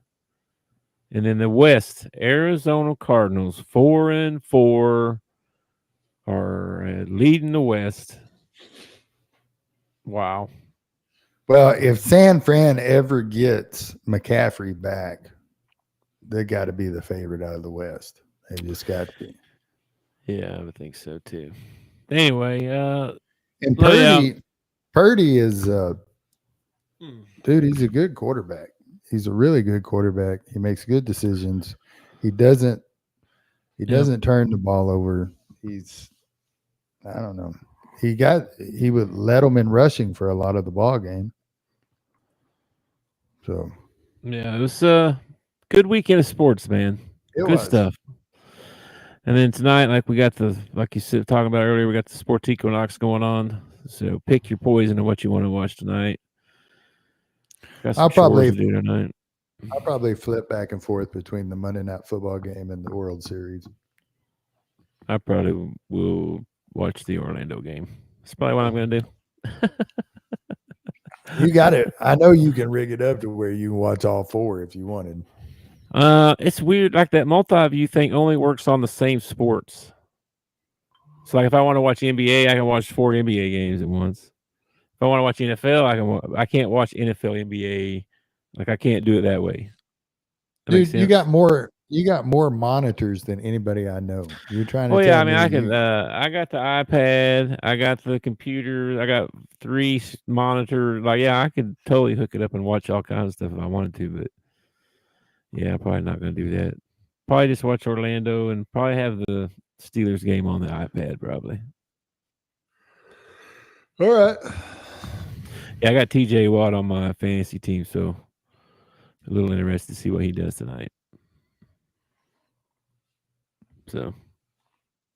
And then the West, Arizona Cardinals 4-4 are leading the West. Wow. Well, if San Fran ever gets McCaffrey back, they got to be the favorite out of the West. They just got to be. Yeah, I would think so too. Anyway, and Purdy is dude, he's a good quarterback. He's a really good quarterback. He makes good decisions. He doesn't turn the ball over. I don't know. He would let him in rushing for a lot of the ball game. So yeah, it was a good weekend of sports, man. Good stuff. And then tonight, like you said, talking about earlier, we got the Sports Equinox going on. So pick your poison of what you want to watch tonight. Got some chores to do tonight. I'll probably flip back and forth between the Monday Night Football game and the World Series. I probably will watch the Orlando game. That's probably what I'm going to do. You got it. I know you can rig it up to where you can watch all four if you wanted. It's weird. Like that multi-view thing only works on the same sports. So like if I want to watch NBA, I can watch 4 NBA games at once. If I want to watch NFL, I can't watch NFL, NBA. Like I can't do it that way. Dude, you got more monitors than anybody I know. You're trying to tell me I can I got the iPad, I got the computer, I got 3 monitors. Like I could totally hook it up and watch all kinds of stuff if I wanted to, but yeah, I'm probably not going to do that. Probably just watch Orlando and probably have the Steelers game on the iPad probably. All right. Yeah, I got TJ Watt on my fantasy team, so a little interested to see what he does tonight. So,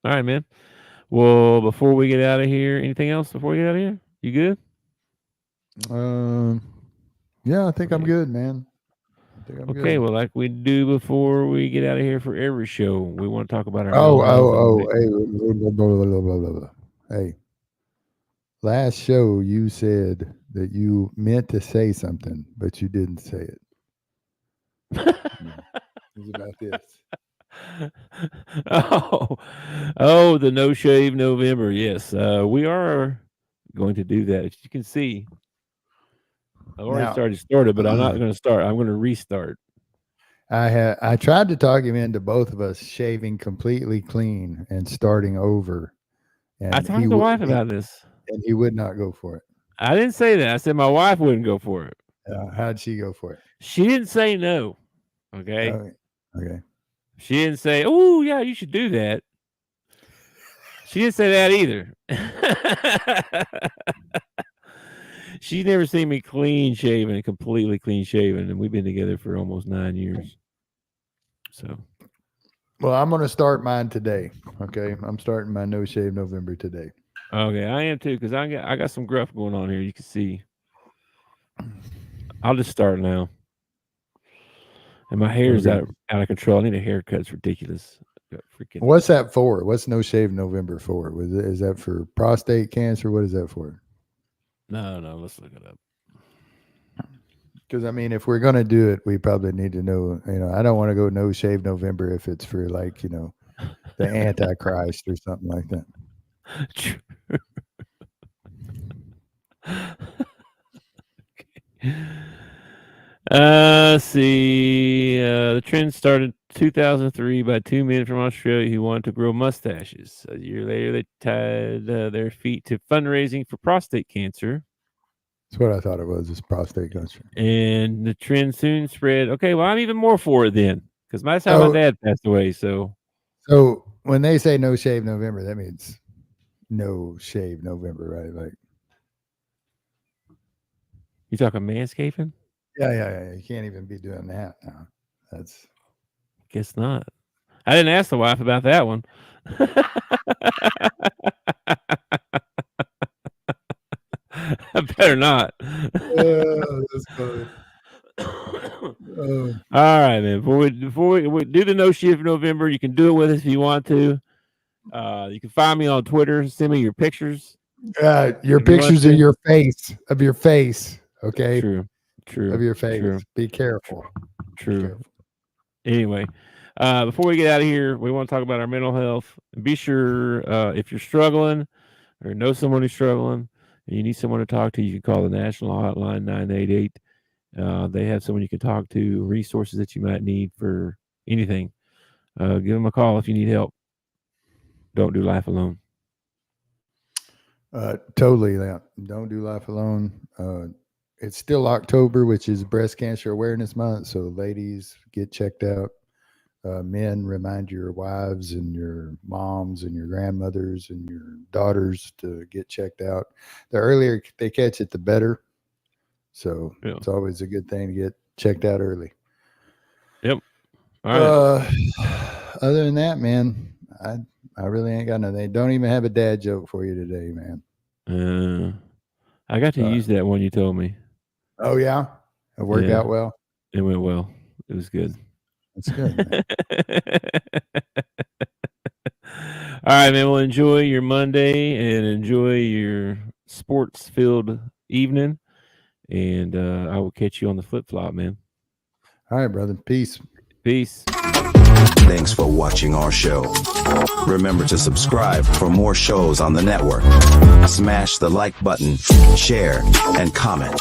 all right, man. Well, before we get out of here, anything else before we get out of here? You good? Yeah, I think I'm good, man. Okay, well, like we do before we get out of here for every show, we want to talk about our hey. Last show you said that you meant to say something, but you didn't say it. It's about this. Oh, the No Shave November. Yes, we are going to do that. As you can see, I've already started, but I'm not going to start. I'm going to restart. I tried to talk him into both of us shaving completely clean and starting over. And I talked to the wife about this. And he would not go for it. I didn't say that. I said my wife wouldn't go for it. How'd she go for it? She didn't say no. Okay. Okay. She didn't say, "Oh, yeah, you should do that." She didn't say that either. She's never seen me clean shaven, completely clean shaven, and we've been together for almost 9 years. So, Well, I'm going to start mine today. Okay, I'm starting my No Shave November today. okay, I am too because I got some gruff going on here. You can see. I'll just start now. And my hair is Okay. out of control. I need a haircut. It's ridiculous. Freaking. What's that for? What's No Shave November for? Is that for prostate cancer? What is that for? No, let's look it up. Because I mean, if we're gonna do it, we probably need to know. I don't want to go No Shave November if it's for like the Antichrist or something like that. See. The trend started 2003 by two men from Australia who wanted to grow mustaches. A year later, they tied their feet to fundraising for prostate cancer. That's what I thought it was. It's prostate cancer. And the trend soon spread. Okay, well, I'm even more for it then, because that's how my dad passed away. So when they say No Shave November, that means No Shave November, right? Like, you talking manscaping? Yeah. You can't even be doing that now. That's. Guess not. I didn't ask the wife about that one. I better not. That's funny. All right, man. Before we do the No Shift November, you can do it with us if you want to. You can find me on Twitter. Send me your pictures. Your pictures of your face. Okay. True. Of your face. True. Be careful. True. Be careful. Anyway, before we get out of here, we want to talk about our mental health. Be sure if you're struggling or know someone who's struggling and you need someone to talk to, you can call the national hotline 988. They have someone you can talk to, resources that you might need for anything. Give them a call if you need help. Don't do life alone. Totally. Don't do life alone. It's still October, which is Breast Cancer Awareness Month. So ladies, get checked out. Men, remind your wives and your moms and your grandmothers and your daughters to get checked out. The earlier they catch it, the better. So It's always a good thing to get checked out early. Yep. All right. Other than that, man, I really ain't got nothing. Don't even have a dad joke for you today, man. I got to use that one you told me. Oh, yeah? It worked out well? It went well. It was good. That's good, man. All right, man. Well, enjoy your Monday and enjoy your sports-filled evening. And I will catch you on the flip-flop, man. All right, brother. Peace. Thanks for watching our show. Remember to subscribe for more shows on the network. Smash the like button, share, and comment.